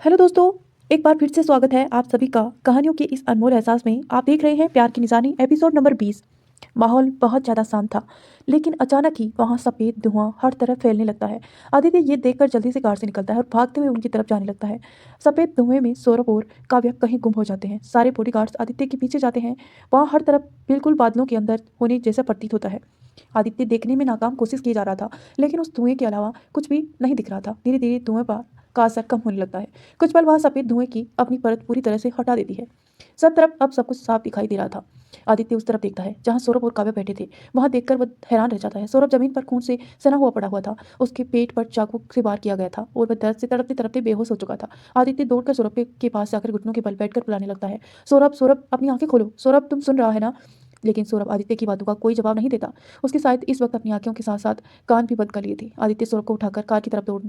Hello दोस्तों, एक बार फिर से स्वागत है आप सभी का कहानियों के इस अनमोल एहसास में। आप देख रहे हैं प्यार की निशानी एपिसोड नंबर 20। माहौल बहुत ज़्यादा शांत था, लेकिन अचानक ही वहाँ सफ़ेद धुआं हर तरफ फैलने लगता है। आदित्य ये देखकर जल्दी से कार से निकलता है और भागते हुए उनकी तरफ जाने लगता है। सफ़ेद धुएं में सौरभ और काव्या कहीं गुम हो जाते हैं। सारे बॉडीगार्ड्स आदित्य के पीछे जाते हैं। वहाँ हर तरफ बिल्कुल बादलों के अंदर होने जैसा प्रतीत होता है। आदित्य देखने में नाकाम कोशिश किया जा रहा था, लेकिन उस धुएं के अलावा कुछ भी नहीं दिख रहा था। धीरे धीरे धुएं का असर कम होने लगता है। कुछ पल वह सफेद धुएं की अपनी परत पूरी तरह से हटा देती है। सब तरफ अब सब कुछ साफ दिखाई दे रहा था। आदित्य उस तरफ देखता है जहां सौरभ और काव्य बैठे थे। वहां देखकर वह हैरान रह जाता है। सौरभ जमीन पर खून से सना हुआ पड़ा हुआ था। उसके पेट पर चाकू से वार किया गया था और वह दर्द से तड़पते तड़पते बेहोश हो चुका था। आदित्य दौड़कर सौरभ के पास जाकर घुटनों के बल बैठकर बुलाने लगता है, सौरभ सौरभ अपनी आंखें खोलो, सौरभ तुम सुन रहा है ना। लेकिन सौरभ आदित्य की बातों का कोई जवाब नहीं देता। उसके शायद इस वक्त अपनी आंखों के साथ साथ कान भी बंद कर लिए थे। आदित्य सौरभ को उठाकर कार की तरफ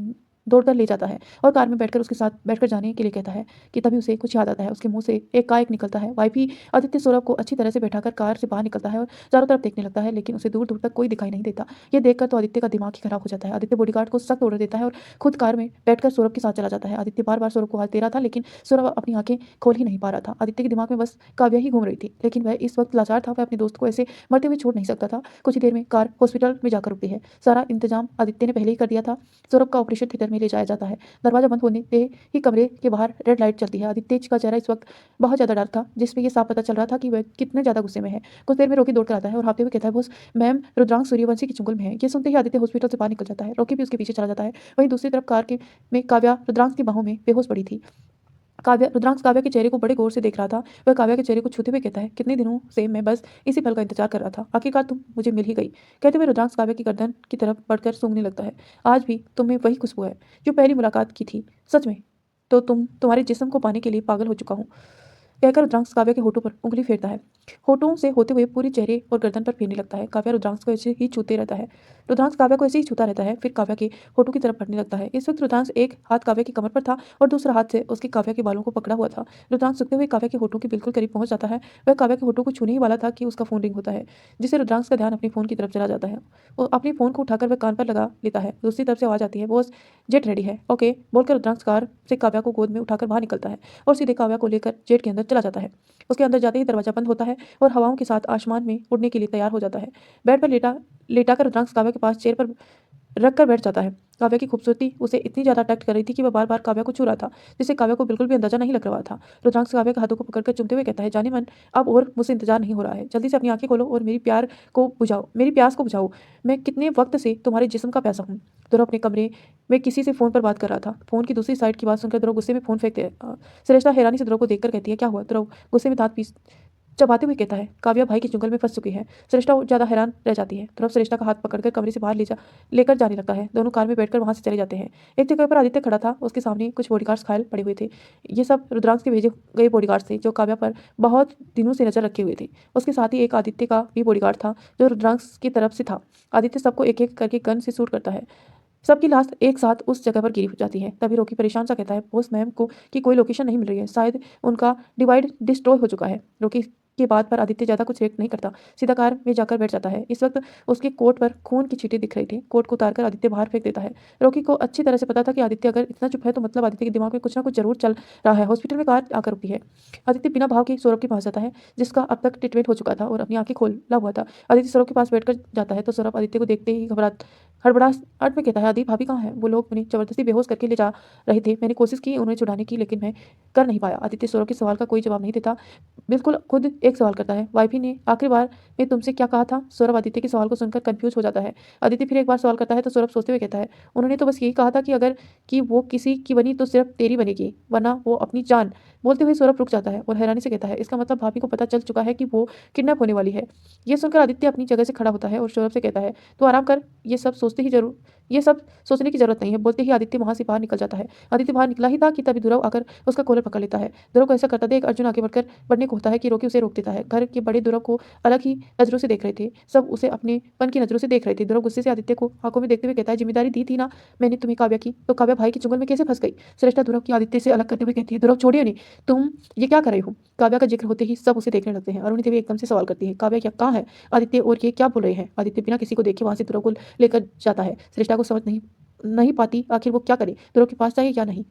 दौड़कर ले जाता है और कार में बैठकर उसके साथ बैठकर जाने के लिए कहता है कि तभी उसे कुछ याद आता है। उसके मुंह से एक का एक निकलता है। वाइफी आदित्य सौरभ को अच्छी तरह से बैठाकर कार से बाहर निकलता है और चारों तरफ देखने लगता है, लेकिन उसे दूर दूर तक कोई दिखाई नहीं देता। ये देखकर तो आदित्य का दिमाग ही खराब हो जाता है। आदित्य बॉडीगार्ड को सख्त ऑर्डर देता है और खुद कार में बैठकर सौरभ के साथ चला जाता है। आदित्य बार बार सौरभ को हाथ दे रहा था, लेकिन सौरभ अपनी आंखें खोल ही नहीं पा रहा था। आदित्य के दिमाग में बस काव्या ही घूम रही थी, लेकिन वह इस वक्त लाचार था। वह अपने दोस्त को ऐसे मरते हुए छोड़ नहीं सकता था। कुछ ही देर में कार हॉस्पिटल में जाकर रुकती है। सारा इंतजाम आदित्य ने पहले ही कर दिया था। सौरभ का ऑपरेशन थिएटर में ले जाया जाता है। दरवाजा बंद होने से ही कमरे के बाहर रेड लाइट चलती है। आदित्य का चेहरा इस वक्त बहुत ज़्यादा डार्क था, जिसमें ये साफ पता चल रहा था कि वह कितने ज़्यादा गुस्से में है। कुछ देर में रॉकी दौड़ कर आता है और हाँफते हुए कहता है, बॉस मैम रुद्रांश सूर्यवंशी की चुंगल में है। ये सुनते ही आदित्य हॉस्पिटल से बाहर निकल जाता है। रॉकी भी उसके पीछे चला जाता है। वहीं दूसरी तरफ कार के में काव्या रुद्रांश की बाहों में बेहोश पड़ी थी। काव्या रुद्रांश काव्या के चेहरे को बड़े गौर से देख रहा था। वह काव्या के चेहरे को छूते हुए कहता है, कितने दिनों से मैं बस इसी पल का इंतजार कर रहा था, आखिरकार तुम मुझे मिल ही गई। कहते हुए रुद्रांश काव्या की गर्दन की तरफ बढ़कर सूंघने लगता है। आज भी तुम्हें वही खुशबू है जो पहली मुलाकात की थी, सच में। तो तुम्हारे जिस्म को पाने के लिए पागल हो चुका हूँ, कहकर रुद्रांश काव्या के होठों पर उंगली फेरता है। होठों से होते हुए पूरे चेहरे और गर्दन पर फेरने लगता है। काव्या रुद्रांश को ऐसे ही छूते रहता है। रुद्रांश काव्या को ऐसे ही छूता रहता है। फिर काव्या के होठों की तरफ बढ़ने लगता है। इस वक्त रुद्रांश एक हाथ काव्या की कमर पर था और दूसरा हाथ से उसके काव्या के बालों को पकड़ा हुआ था। रुद्रांश सूखते हुए काव्या के होठों के बिल्कुल करीब पहुंच जाता है। वह काव्या के होठों को छूने ही वाला था कि उसका फोन रिंग होता है, जिससे रुद्रांश का ध्यान अपने फोन की तरफ चला जाता है। वो अपने फोन को उठाकर वह कान पर लगा लेता है। दूसरी तरफ से आवाज आती है, बॉस जेट रेडी है, ओके, बोलकर रुद्रांश कार से काव्या को गोद में उठाकर बाहर निकलता है और सीधे काव्या को लेकर जेट के अंदर चला जाता है। उसके अंदर जाते ही दरवाजा बंद होता है और हवाओं के साथ आसमान में उड़ने के लिए तैयार हो जाता है। बेड पर लेटाकर रुद्रांश काव्या के पास चेयर पर रख कर बैठ जाता है। काव्या की खूबसूरती उसे इतनी ज़्यादा अट्रैक्ट कर रही थी कि वह बार बार काव्या को छू रहा था, जिससे काव्या को बिल्कुल भी अंदाजा नहीं लग रहा था। रुद्रांश काव्या के हाथों को पकड़कर चूमते हुए कहता है, जाने मन अब और मुझसे इंतजार नहीं हो रहा है, जल्दी से अपनी आंखें खोलो और मेरी प्यास को बुझाओ। मैं कितने वक्त से तुम्हारे जिस्म का प्यासा हूँ। ध्रुव अपने कमरे में किसी से फोन पर बात कर रहा था। फोन की दूसरी साइड की बात सुनकर ध्रुव गुस्से में फोन फेंक दे। श्रेष्ठा हैरानी से ध्रुव को देखकर कहती है, क्या हुआ। ध्रुव गुस्से में दांत पीस चबाते हुए कहता है, काव्या भाई की चुंगल में फंस चुकी है। श्रेष्ठा ज़्यादा हैरान रह जाती है। ध्रुव श्रेष्ठा का हाथ पकड़कर कमरे से बाहर लेकर जाने लगता है। दोनों कार में बैठकर वहां से चले जाते हैं। एक जगह पर आदित्य खड़ा था। उसके सामने कुछ बॉडीगार्ड्स घायल पड़े हुए थे। ये सब रुद्रांश के भेजे गए बॉडीगार्ड्स थे, जो काव्या पर बहुत दिनों से नजर रखे हुए थे। उसके साथ ही एक आदित्य का भी बॉडीगार्ड था, जो रुद्रांश की तरफ से था। आदित्य सबको एक एक करके गन से शूट करता है। सबकी लाश एक साथ उस जगह पर गिरी हो जाती है। तभी रॉकी परेशान सा कहता है, बॉस मैम को की कोई लोकेशन नहीं मिल रही है, शायद उनका डिवाइड डिस्ट्रॉय हो चुका है। रॉकी की बात पर आदित्य ज़्यादा कुछ रिएक्ट नहीं करता, सीधा कार में जाकर बैठ जाता है। इस वक्त उसके कोट पर खून की छींटे दिख रही थी। कोट को उतारकर आदित्य बाहर फेंक देता है। रॉकी को अच्छी तरह से पता था कि आदित्य अगर इतना चुप है तो मतलब आदित्य के दिमाग में कुछ ना कुछ जरूर चल रहा है। हॉस्पिटल में कार आकर रुकती है। आदित्य बिना भाव के सौरभ के पास जाता है, जिसका अब तक ट्रीटमेंट हो चुका था और अपनी आंखें खोला हुआ था। आदित्य सौरभ के पास बैठकर जाता है तो सौरभ आदित्य को देखते ही हड़बड़ाहट में कहता है, आदि भाभी कहाँ है। वो लोग उन्हें जबरदस्ती बेहोश करके ले जा रहे थे। मैंने कोशिश की उन्हें छुड़ाने की, लेकिन मैं कर नहीं पाया। आदित्य सौरभ के सवाल का कोई जवाब नहीं देता, बिल्कुल खुद एक सवाल करता है, वाइफी ने आखिरी बार में तुमसे क्या कहा था। सौरभ आदित्य के सवाल को सुनकर कंफ्यूज हो जाता है। आदित्य फिर एक बार सवाल करता है तो सौरभ सोचते हुए कहता है, उन्होंने तो बस यही कहा था कि अगर कि वो किसी की बनी तो सिर्फ तेरी बनेगी, वरना वो अपनी जान। बोलते हुए सौरभ रुक जाता है और हैरानी से कहता है, इसका मतलब भाभी को पता चल चुका है कि वो किडनैप होने वाली है। ये सुनकर आदित्य अपनी जगह से खड़ा होता है और सौरभ से कहता है, तो आराम कर, ये सब सोचने की जरूरत नहीं है। बोलते ही आदित्य वहां से बाहर निकल जाता है। आदित्य बाहर निकला ही था कि तभी ध्रुव आकर उसका कॉलर पकड़ लेता है। ध्रुव को ऐसा करता देख अर्जुन आगे बढ़ने को होता है कि रोकी उसे रोक देता है। घर के बड़े ध्रुव को अलग ही नजरों से देख रहे थे। सब उसे अपने पन की नजरों से देख रहे थे। ध्रुव गुस्से से आदित्य को आंखों में देखते हुए कहता है, जिम्मेदारी दी थी ना मैंने तुम्हें काव्या की, तो काव्या भाई की चुंगल में कैसे फंस गई। श्रेष्ठा ध्रुव की आदित्य से अलग करते हुए कहती है, ध्रुव छोड़िए नहीं, तुम ये क्या कर रहे हो। काव्या का जिक्र होते ही सब उसे देखने लगते हैं। अरुणि देवी एकदम से सवाल करती है, काव्या क्या कहाँ है। आदित्य और ये क्या बोल रहे हैं। आदित्य बिना किसी को देखे वहां से ध्रुव को लेकर जाता है। श्रेष्ठा को समझ नहीं नहीं पाती आखिर वो क्या करे, ध्रुव के पास जाए या नहीं।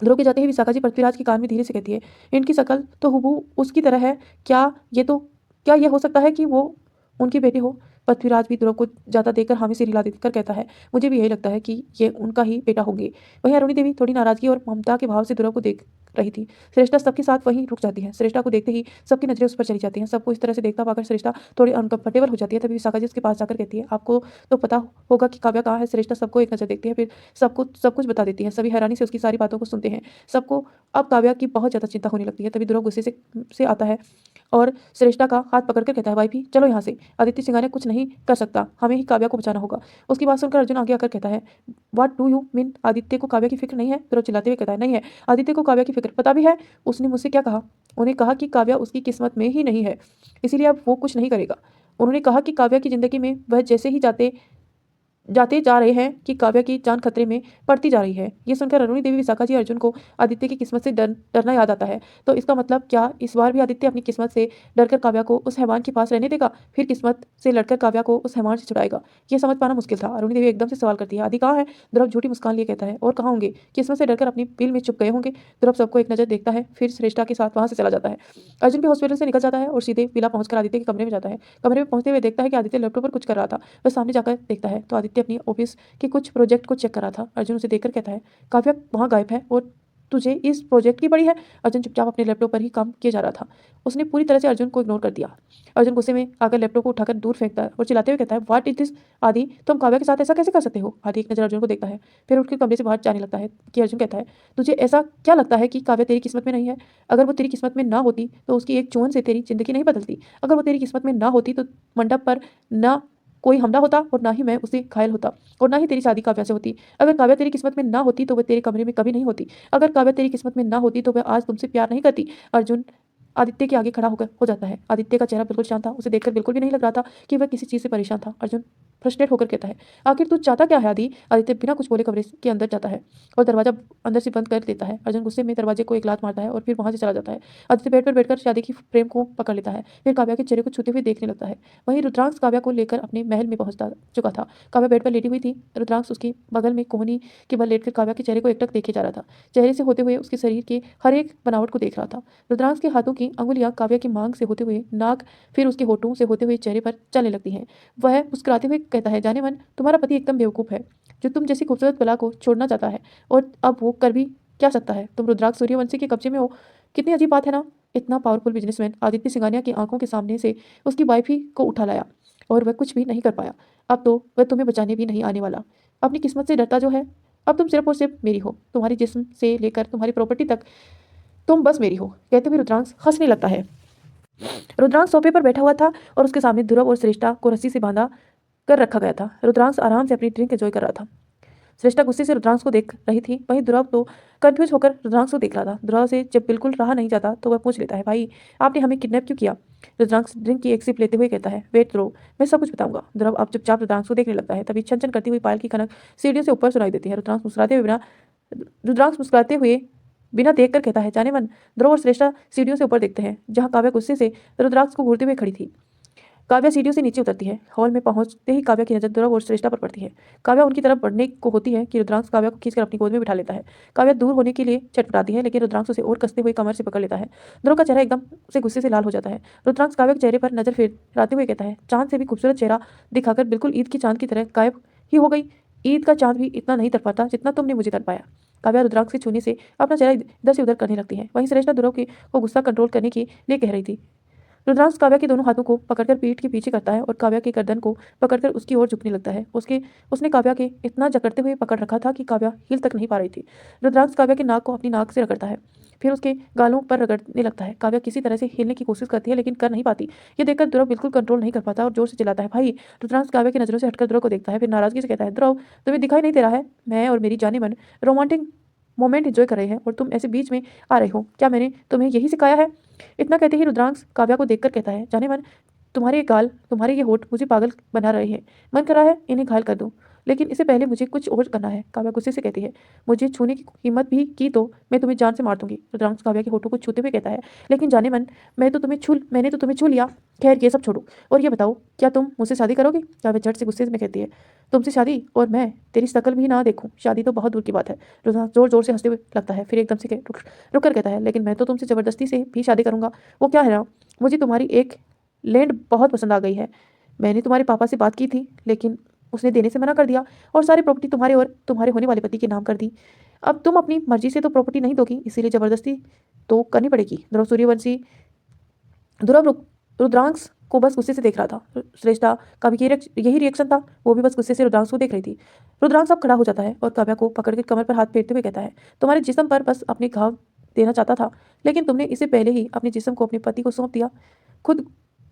ध्रुव के जाते ही विशाखा जी पृथ्वीराज के कान में धीरे से कहती है, इनकी शक्ल तो हूबहू उसकी तरह है, क्या ये हो सकता है कि वो उनकी बेटी हो? पृथ्वीराज भी ध्रुव को ज़्यादा देखकर हामी सिर हिला देकर कहता है, मुझे भी यही लगता है कि ये उनका ही बेटा होंगे। वहीं अरुणी देवी थोड़ी नाराजगी और ममता के भाव से ध्रुव को देख रही थी। श्रेष्ठा सबके साथ वहीं रुक जाती है। श्रेष्ठा को देखते ही सबकी नजरें उस पर चली जाती हैं। सबको इस तरह से देखता पाकर श्रेष्ठा थोड़ी अनकंफर्टेबल हो जाती है। तभी विशाखा जी उसके पास जाकर कहती है, आपको तो पता होगा कि काव्या कहाँ है। श्रेष्ठा सबको एक नजर देखती है, फिर सबको सब कुछ बता देती है। सभी हैरानी से उसकी सारी बातों को सुनते हैं। सबको अब काव्या की बहुत ज़्यादा चिंता होने लगती है। तभी ध्रुव गुस्से से आता है और श्रेष्ठा का हाथ पकड़कर कहता है, वाइफी चलो यहाँ से, आदित्य सिंगानिया कुछ नहीं कर सकता, हमें ही काव्या को बचाना होगा। उसकी बात सुनकर अर्जुन आगे आकर कहता है, what do you mean? Aditya को काव्या की फिक्र नहीं है? ध्रुव चिल्लाते हुए कहता है, नहीं है, आदित्य को काव्या की फिक्र पता भी है। उसने मुझसे क्या कहा? उन्हें कहा कि काव्या उसकी किस्मत में ही नहीं है, इसीलिए अब वो कुछ नहीं करेगा। उन्होंने कहा कि काव्या की जिंदगी में वह जैसे ही जाते जाते जा रहे हैं कि काव्या की जान खतरे में पड़ती जा रही है। ये सुनकर अरुणी देवी, विशाखा जी, अर्जुन को आदित्य की किस्मत से डरना याद आता है। तो इसका मतलब क्या इस बार भी आदित्य अपनी किस्मत से डरकर काव्या को उस हैवान के पास रहने देगा, फिर किस्मत से लड़कर काव्या को उस हैवान से छुड़ाएगा? ये समझ पाना मुश्किल था। अरुणी देवी एकदम से सवाल करती है, आदि कहाँ है? ध्रुव झूठी मुस्कान लिए कहता है, और कहाँ होंगे? किस्मत से डरकर अपनी बिल में चुप गए होंगे। ध्रुव सबको एक नजर देखता है, फिर श्रेष्ठा के साथ वहां से चला जाता है। अर्जुन भी हॉस्पिटल से निकल जाता है और सीधे विला पहुंचकर आदित्य के कमरे में जाता है। कमरे में पहुंचते हुए देखता है कि आदित्य लैपटॉप पर कुछ कर रहा था। वह सामने जाकर देखता है तो आदित्य अपनी ऑफिस कि कुछ प्रोजेक्ट को चेक करा था। अर्जुन उसे देखकर कहता है, काव्या वहाँ गायब है और तुझे इस प्रोजेक्ट की पड़ी है? अर्जुन चुपचाप अपने लैपटॉप पर ही काम किए जा रहा था। उसने पूरी तरह से अर्जुन को इग्नोर कर दिया। अर्जुन गुस्से में आकर लैपटॉप को उठाकर दूर फेंकता है और चिल्लाते हुए कहता है, व्हाट इज दिस? आदि तुम काव्या के साथ ऐसा कैसे कर सकते हो? आदि एक नजर अर्जुन को देखता है, फिर उठकर कमरे से बाहर जाने लगता है कि अर्जुन कहता है, तुझे ऐसा क्या लगता है कि काव्या तेरी किस्मत में नहीं है? अगर वो तेरी किस्मत में ना होती तो उसकी एक चुंबन से तेरी जिंदगी नहीं बदलती। अगर वो तेरी किस्मत में ना होती तो मंडप पर ना कोई हमला होता और ना ही मैं उसे घायल होता और ना ही तेरी शादी काव्या से होती। अगर काव्या तेरी किस्मत में ना होती तो वह तेरे कमरे में कभी नहीं होती। अगर काव्या तेरी किस्मत में ना होती तो वह आज तुमसे प्यार नहीं करती। अर्जुन आदित्य के आगे खड़ा होकर हो जाता है। आदित्य का चेहरा बिल्कुल शांत था। उसे देखकर बिल्कुल भी नहीं लग रहा था कि वह किसी चीज से परेशान था। अर्जुन फ्रस्ट्रेट होकर कहता है, आखिर तू चाहता क्या है आदि? आदित्य बिना कुछ बोले कमरे के अंदर जाता है और दरवाजा अंदर से बंद कर देता है। अर्जुन गुस्से में दरवाजे को एक लात मारता है और फिर वहां से चला जाता है। आदित्य बेड पर बैठकर शादी की फ्रेम को पकड़ लेता है, फिर काव्या के चेहरे को छूते हुए देखने लगता है। वहीं रुद्रांश काव्या को लेकर अपने महल में पहुंच चुका था। काव्या बेड पर लेटी हुई थी। रुद्रांश उसके बगल में कोहनी के बल लेटकर काव्या के चेहरे को एकटक देखे जा रहा था। चेहरे से होते हुए उसके शरीर के हर एक बनावट को देख रहा था। रुद्रांश के हाथों की अंगुलियां काव्या की मांग से होते हुए नाक, फिर उसके होठों से होते हुए चेहरे पर चलने लगती हैं। वह मुस्कुराते हुए कहता है, जाने मन, तुम्हारा पति एकदम बेवकूफ है जो तुम जैसी खूबसूरत बला को छोड़ना चाहता है, और अब वो कर भी क्या सकता है? तुम रुद्राक्ष सूर्यवंशी के कब्जे में हो। कितनी अजीब बात है ना। इतना पावरफुल बिजनेसमैन आदित्य सिंगानिया की आंखों के सामने से उसकी वाइफ ही को उठा लाया और वह कुछ भी नहीं कर पाया। अब तो वह तुम्हें बचाने भी नहीं आने वाला। अपनी किस्मत से डरता जो है, अब तुम सिर्फ और सिर्फ मेरी हो। तुम्हारी जिस्म से लेकर तुम्हारी प्रॉपर्टी तक तुम बस मेरी हो। कहते हुए रुद्रांश हंसने लगता है। रुद्रांश सोफे पर बैठा हुआ था और उसके सामने ध्रुव और श्रेष्ठा को रस्सी से बांधा कर रखा गया था। रुद्रांश आराम से अपनी ड्रिंक एंजॉय कर रहा था। श्रेष्ठा गुस्से से रुद्रांश को देख रही थी। वहीं ध्रुव तो कंफ्यूज होकर रुद्रांश को देख रहा था। ध्रुव से जब बिल्कुल रहा नहीं जाता तो वह पूछ लेता है, भाई आपने हमें किडनैप क्यों किया? रुद्रांश ड्रिंक की एक सिप लेते हुए कहता है, वेट ध्रुव, मैं सब कुछ बताऊंगा। ध्रुव अब चुपचाप रुद्रांश को देखने लगता है। तभी छन छन करती हुई पायल की खनक सीढ़ियों से ऊपर सुनाई देती है। रुद्रांश मुस्कुराते हुए बिना देखकर कहता है, जाने मन। ध्रुव और श्रेष्ठा सीढ़ियों से ऊपर देखते हैं जहाँ काव्या गुस्से से रुद्रांश को घूरते हुए खड़ी थी। काव्या सीढ़ियों से नीचे उतरती है। हॉल में पहुंचते ही काव्या की नजर ध्रुव और श्रेष्ठा पर पड़ती है। काव्या उनकी तरफ बढ़ने को होती है कि रुद्रांश काव्या को खींचकर अपनी गोद में बिठा लेता है। काव्या दूर होने के लिए छटपटाती है, लेकिन रुद्रांश उसे और कसते हुए कमर से पकड़ लेता है। ध्रुव का चेहरा एकदम से गुस्से से लाल हो जाता है। रुद्रांश काव्या के चेहरे पर नजर फेराते हुए कहता है, चांद से भी खूबसूरत चेहरा दिखाकर बिल्कुल ईद की चांद की तरह गायब ही हो गई। ईद का चांद भी इतना नहीं तड़पाता जितना तुमने मुझे तड़पाया। काव्या रुद्रांश के छूने से अपना चेहरा इधर से उधर करने लगती है। वहीं श्रेष्ठा ध्रुव को गुस्सा कंट्रोल करने के लिए कह रही थी। रुद्रांश काव्या के दोनों हाथों को पकड़कर पीठ के पीछे करता है और काव्या के गर्दन को पकड़कर उसकी ओर झुकने लगता है। उसने काव्या के इतना जकड़ते हुए पकड़ रखा था कि काव्या हिल तक नहीं पा रही थी। रुद्रांश काव्या के नाक को अपनी नाक से रगड़ता है, फिर उसके गालों पर रगड़ने लगता है। काव्या किसी तरह से हिलने की कोशिश करती है लेकिन कर नहीं पाती। ये देखकर ध्रुव बिल्कुल कंट्रोल नहीं कर पाता और जोर से चिल्लाता है, भाई। रुद्रांश काव्या की नजरों से हटकर ध्रुव को देखता है, फिर नाराजगी से कहता है, ध्रुव तुम्हें दिखाई नहीं दे रहा है मैं और मेरी जाने मन रोमांटिक मोमेंट एंजॉय कर रहे हैं और तुम ऐसे बीच में आ रहे हो? क्या मैंने तुम्हें यही सिखाया है? इतना कहते ही रुद्रांश काव्या को देखकर कहता है, जाने मन, तुम्हारे ये गाल, तुम्हारे ये होठ मुझे पागल बना रहे हैं। मन कर रहा है इन्हें घायल कर दूं, लेकिन इससे पहले मुझे कुछ और करना है। काव्या गुस्से से कहती है, मुझे छूने की हिम्मत भी की तो मैं तुम्हें जान से मार दूंगी। रुद्रांश काव्या के होठों को छूते हुए कहता है, लेकिन जाने मन, मैंने तो तुम्हें छू लिया। खैर ये सब छोड़ो और ये बताओ, क्या तुम मुझसे शादी करोगी? काव्या झट से गुस्से में कहती है, तुमसे शादी? और मैं तेरी शक्ल भी ना देखूं, शादी तो बहुत दूर की बात है। रुद्रांश जोर जोर से हंसते हुए लगता है, फिर एकदम से रुक कर कहता है, लेकिन मैं तो तुमसे जबरदस्ती से भी शादी करूंगा। वो क्या है ना, मुझे तुम्हारी एक लैंड बहुत पसंद आ गई है। मैंने तुम्हारे पापा से बात की थी, लेकिन उसने देने से मना कर दिया और सारी प्रॉपर्टी तुम्हारे और तुम्हारे होने वाले पति के नाम कर दी। अब तुम अपनी मर्जी से तो प्रॉपर्टी नहीं दोगी, इसीलिए जबरदस्ती तो करनी पड़ेगी। ध्रुव सूर्यवंशी ध्रुव रुद्रांश को बस गुस्से से देख रहा था। श्रेष्ठा का भी यही रिएक्शन था, वो भी बस गुस्से से रुद्रांश को देख रही थी। रुद्रांश अब खड़ा हो जाता है और काव्या को पकड़ के कमर पर हाथ फेरते हुए कहता है, तुम्हारे जिस्म पर बस अपने घाव देना चाहता था, लेकिन तुमने इससे पहले ही अपने जिस्म को अपने पति को सौंप दिया, खुद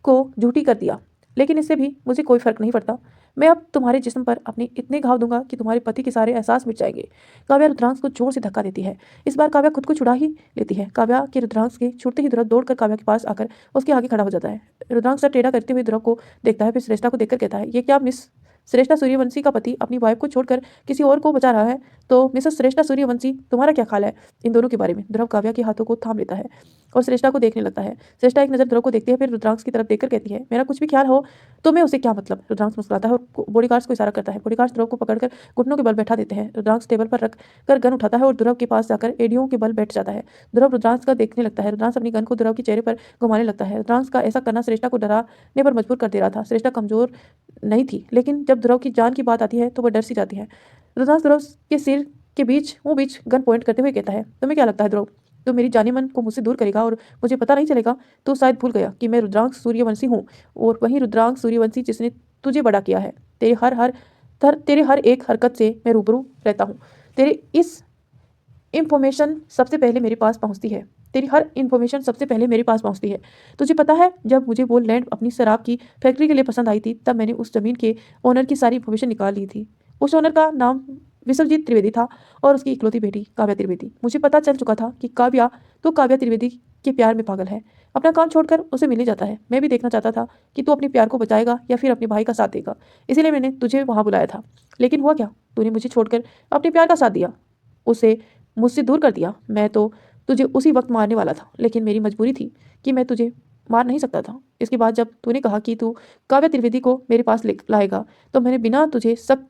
को झूठी कर दिया। लेकिन इससे भी मुझे कोई फर्क नहीं पड़ता। मैं अब तुम्हारे जिस्म पर अपने इतने घाव दूंगा कि तुम्हारे पति के सारे एहसास मिट जाएंगे। काव्या रुद्रांश को जोर से धक्का देती है। इस बार काव्या खुद को छुड़ा ही लेती है। काव्या के रुद्रांश के छूटते ही ध्रुव दौड़कर काव्या के पास आकर उसके आगे खड़ा हो जाता है। रुद्रांश सर टेढ़ा करते हुए ध्रुव को देखता है, फिर श्रेष्ठा को देखकर कहता है, ये क्या मिस श्रेष्ठा सूर्यवंशी का पति अपनी वाइफ को छोड़कर किसी और को बचा रहा है? तो मिसेस श्रेष्ठा सूर्यवंशी, तुम्हारा क्या ख्याल है इन दोनों के बारे में? ध्रुव काव्या के हाथों को थाम लेता है और श्रेष्ठा को देखने लगता है। श्रेष्ठा एक नज़र ध्रुव को देखती है, फिर रुद्रांश की तरफ देखकर कहती है, मेरा कुछ भी ख्याल हो तो मैं उसे क्या मतलब? रुद्रांश मुस्कुराता है और बॉडीगार्ड्स को इशारा करता है। बॉडीगार्ड्स ध्रुव को पकड़कर घुटनों के बल बैठा देते हैं। रुद्रांश टेबल पर रख कर गन उठाता है और ध्रुव के पास जाकर एड़ियों के बल बैठ जाता है। ध्रुव रुद्रांश का देखने लगता है। रुद्रांश अपनी गन को ध्रुव के चेहरे पर घुमाने लगता है। रुद्रांश का ऐसा करना श्रेष्ठा को डराने पर मजबूर कर दे रहा था। श्रेष्ठा कमजोर नहीं थी, लेकिन जब ध्रुव की जान की बात आती है तो वह डर सी जाती है। रुद्रांश ध्रुव के सिर के बीच गन पॉइंट करते हुए कहता है, तुम्हें क्या लगता है ध्रुव, तो मेरी जाने मन को मुझसे दूर करेगा और मुझे पता नहीं चलेगा? तो शायद भूल गया कि मैं रुद्रांश सूर्यवंशी हूँ, और वही रुद्रांश सूर्यवंशी जिसने तुझे बड़ा किया है। तेरे हर एक हरकत से मैं रूबरू रहता हूँ। तेरे इस इंफॉर्मेशन सबसे पहले मेरे पास पहुँचती है तेरी हर इन्फॉर्मेशन सबसे पहले मेरे पास पहुंचती है। तुझे पता है, जब मुझे वो लैंड अपनी शराब की फैक्ट्री के लिए पसंद आई थी, तब मैंने उस ज़मीन के ओनर की सारी इन्फॉर्मेशन निकाल ली थी। उस ओनर का नाम विश्वजीत त्रिवेदी था और उसकी इकलौती बेटी काव्या त्रिवेदी। मुझे पता चल चुका था कि काव्या त्रिवेदी के प्यार में पागल है, अपना काम छोड़कर उसे मिलने जाता है। मैं भी देखना चाहता था कि तू अपने प्यार को बचाएगा या फिर अपने भाई का साथ देगा, इसीलिए मैंने तुझे वहाँ बुलाया था। लेकिन हुआ क्या, तूने मुझे छोड़कर अपने प्यार का साथ दिया, उसे मुझसे दूर कर दिया। मैं तो तुझे उसी वक्त मारने वाला था, लेकिन मेरी मजबूरी थी कि मैं तुझे मार नहीं सकता था। इसके बाद जब तूने कहा कि तू काव्या त्रिवेदी को मेरे पास लाएगा, तो मैंने बिना तुझे शक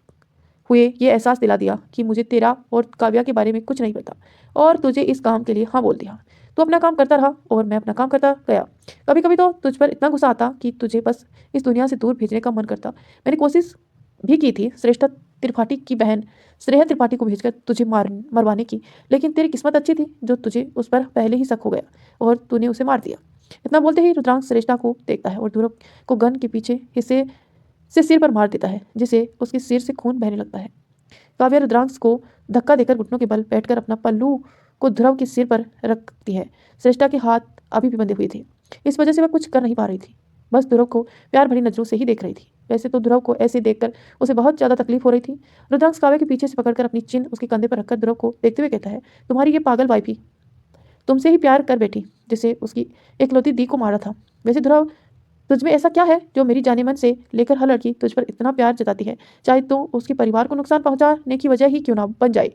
हुए ये एहसास दिला दिया कि मुझे तेरा और काव्या के बारे में कुछ नहीं पता, और तुझे इस काम के लिए हाँ बोल दिया। तू अपना काम करता रहा और मैं अपना काम करता गया। कभी कभी तो तुझ पर इतना गुस्सा आता कि तुझे बस इस दुनिया से दूर भेजने का मन करता। मैंने कोशिश भी की थी श्रेष्ठा त्रिपाठी की बहन श्रेया त्रिपाठी को भेजकर तुझे मरवाने की, लेकिन तेरी किस्मत अच्छी थी जो तुझे उस पर पहले ही शक हो गया और तूने उसे मार दिया। इतना बोलते ही रुद्रांश श्रेष्ठा को देखता है और ध्रुव को गन के पीछे हिस्से से सिर पर मार देता है, जिसे उसके सिर से खून बहने लगता है। काव्या रुद्रांश को धक्का देकर घुटनों के बल बैठकर अपना पल्लू को ध्रुव के सिर पर रखती है। श्रेष्ठा के हाथ अभी भी बंधे हुए थे, इस वजह से वह कुछ कर नहीं पा रही थी, बस ध्रुव को प्यार भरी नजरों से ही देख रही थी। वैसे तो ध्रुव को ऐसे देखकर उसे बहुत ज़्यादा तकलीफ हो रही थी। रुद्रांश काव्या के पीछे से पकड़कर अपनी चिन उसके कंधे पर रखकर ध्रुव को देखते हुए कहता है, तुम्हारी ये पागल वाइफ ही तुमसे ही प्यार कर बैठी, जिसे उसकी एकलौती दी को मारा था। वैसे ध्रुव, तुझ में ऐसा क्या है जो मेरी जाने मन से लेकर हर लड़की तुझ पर इतना प्यार जताती है, चाहे तो उसके परिवार को नुकसान पहुंचाने की वजह ही क्यों ना बन जाए?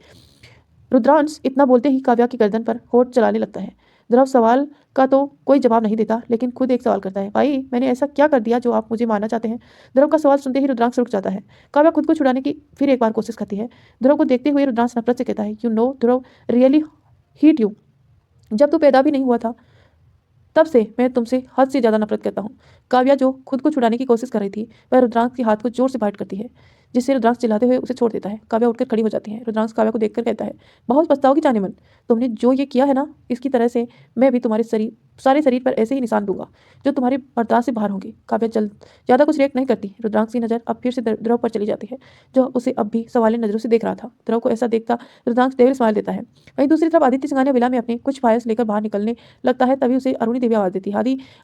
रुद्रांश इतना बोलते ही काव्या की गर्दन पर होठ चलाने लगता है। ध्रुव सवाल का तो कोई जवाब नहीं देता, लेकिन खुद एक सवाल करता है, भाई मैंने ऐसा क्या कर दिया जो आप मुझे मारना चाहते हैं? ध्रुव का सवाल सुनते ही रुद्रांश रुक जाता है। काव्या खुद को छुड़ाने की फिर एक बार कोशिश करती है। ध्रुव को देखते हुए रुद्रांश नफरत से कहता है, you know Dhruv really heat you. जब तू पैदा भी नहीं हुआ था तब से मैं तुमसे हद से ज़्यादा नफरत करता हूँ। काव्या जो खुद को छुड़ाने की कोशिश कर रही थी, वह रुद्रांश के हाथ को जोर से बाइट करती है, जिससे रुद्रांश चिल्लाते हुए उसे छोड़ देता है। काव्या उठकर खड़ी हो जाती है। रुद्रांश काव्या को देखकर कहता है, बहुत पछताओगी जाने मन, तुमने जो ये किया है ना, इसकी तरह से मैं भी तुम्हारे सारे शरीर पर ऐसे ही निशान दूंगा जो तुम्हारे बर्दाश्त से बाहर होंगे। काव्या ज़्यादा कुछ रिएक्ट नहीं करती। रुद्रांश की नज़र अब फिर से ध्रुव पर चली जाती है, जो उसे अब भी सवालिया नज़रों से देख रहा था। ध्रुव को ऐसा देखता रुद्रांश डेविल स्माइल देता है। वहीं दूसरी तरफ आदित्य सिंघानिया विला में अपने कुछ फाइल्स लेकर बाहर निकलने लगता है, तभी उसे अरुणी देवी आवाज देती है।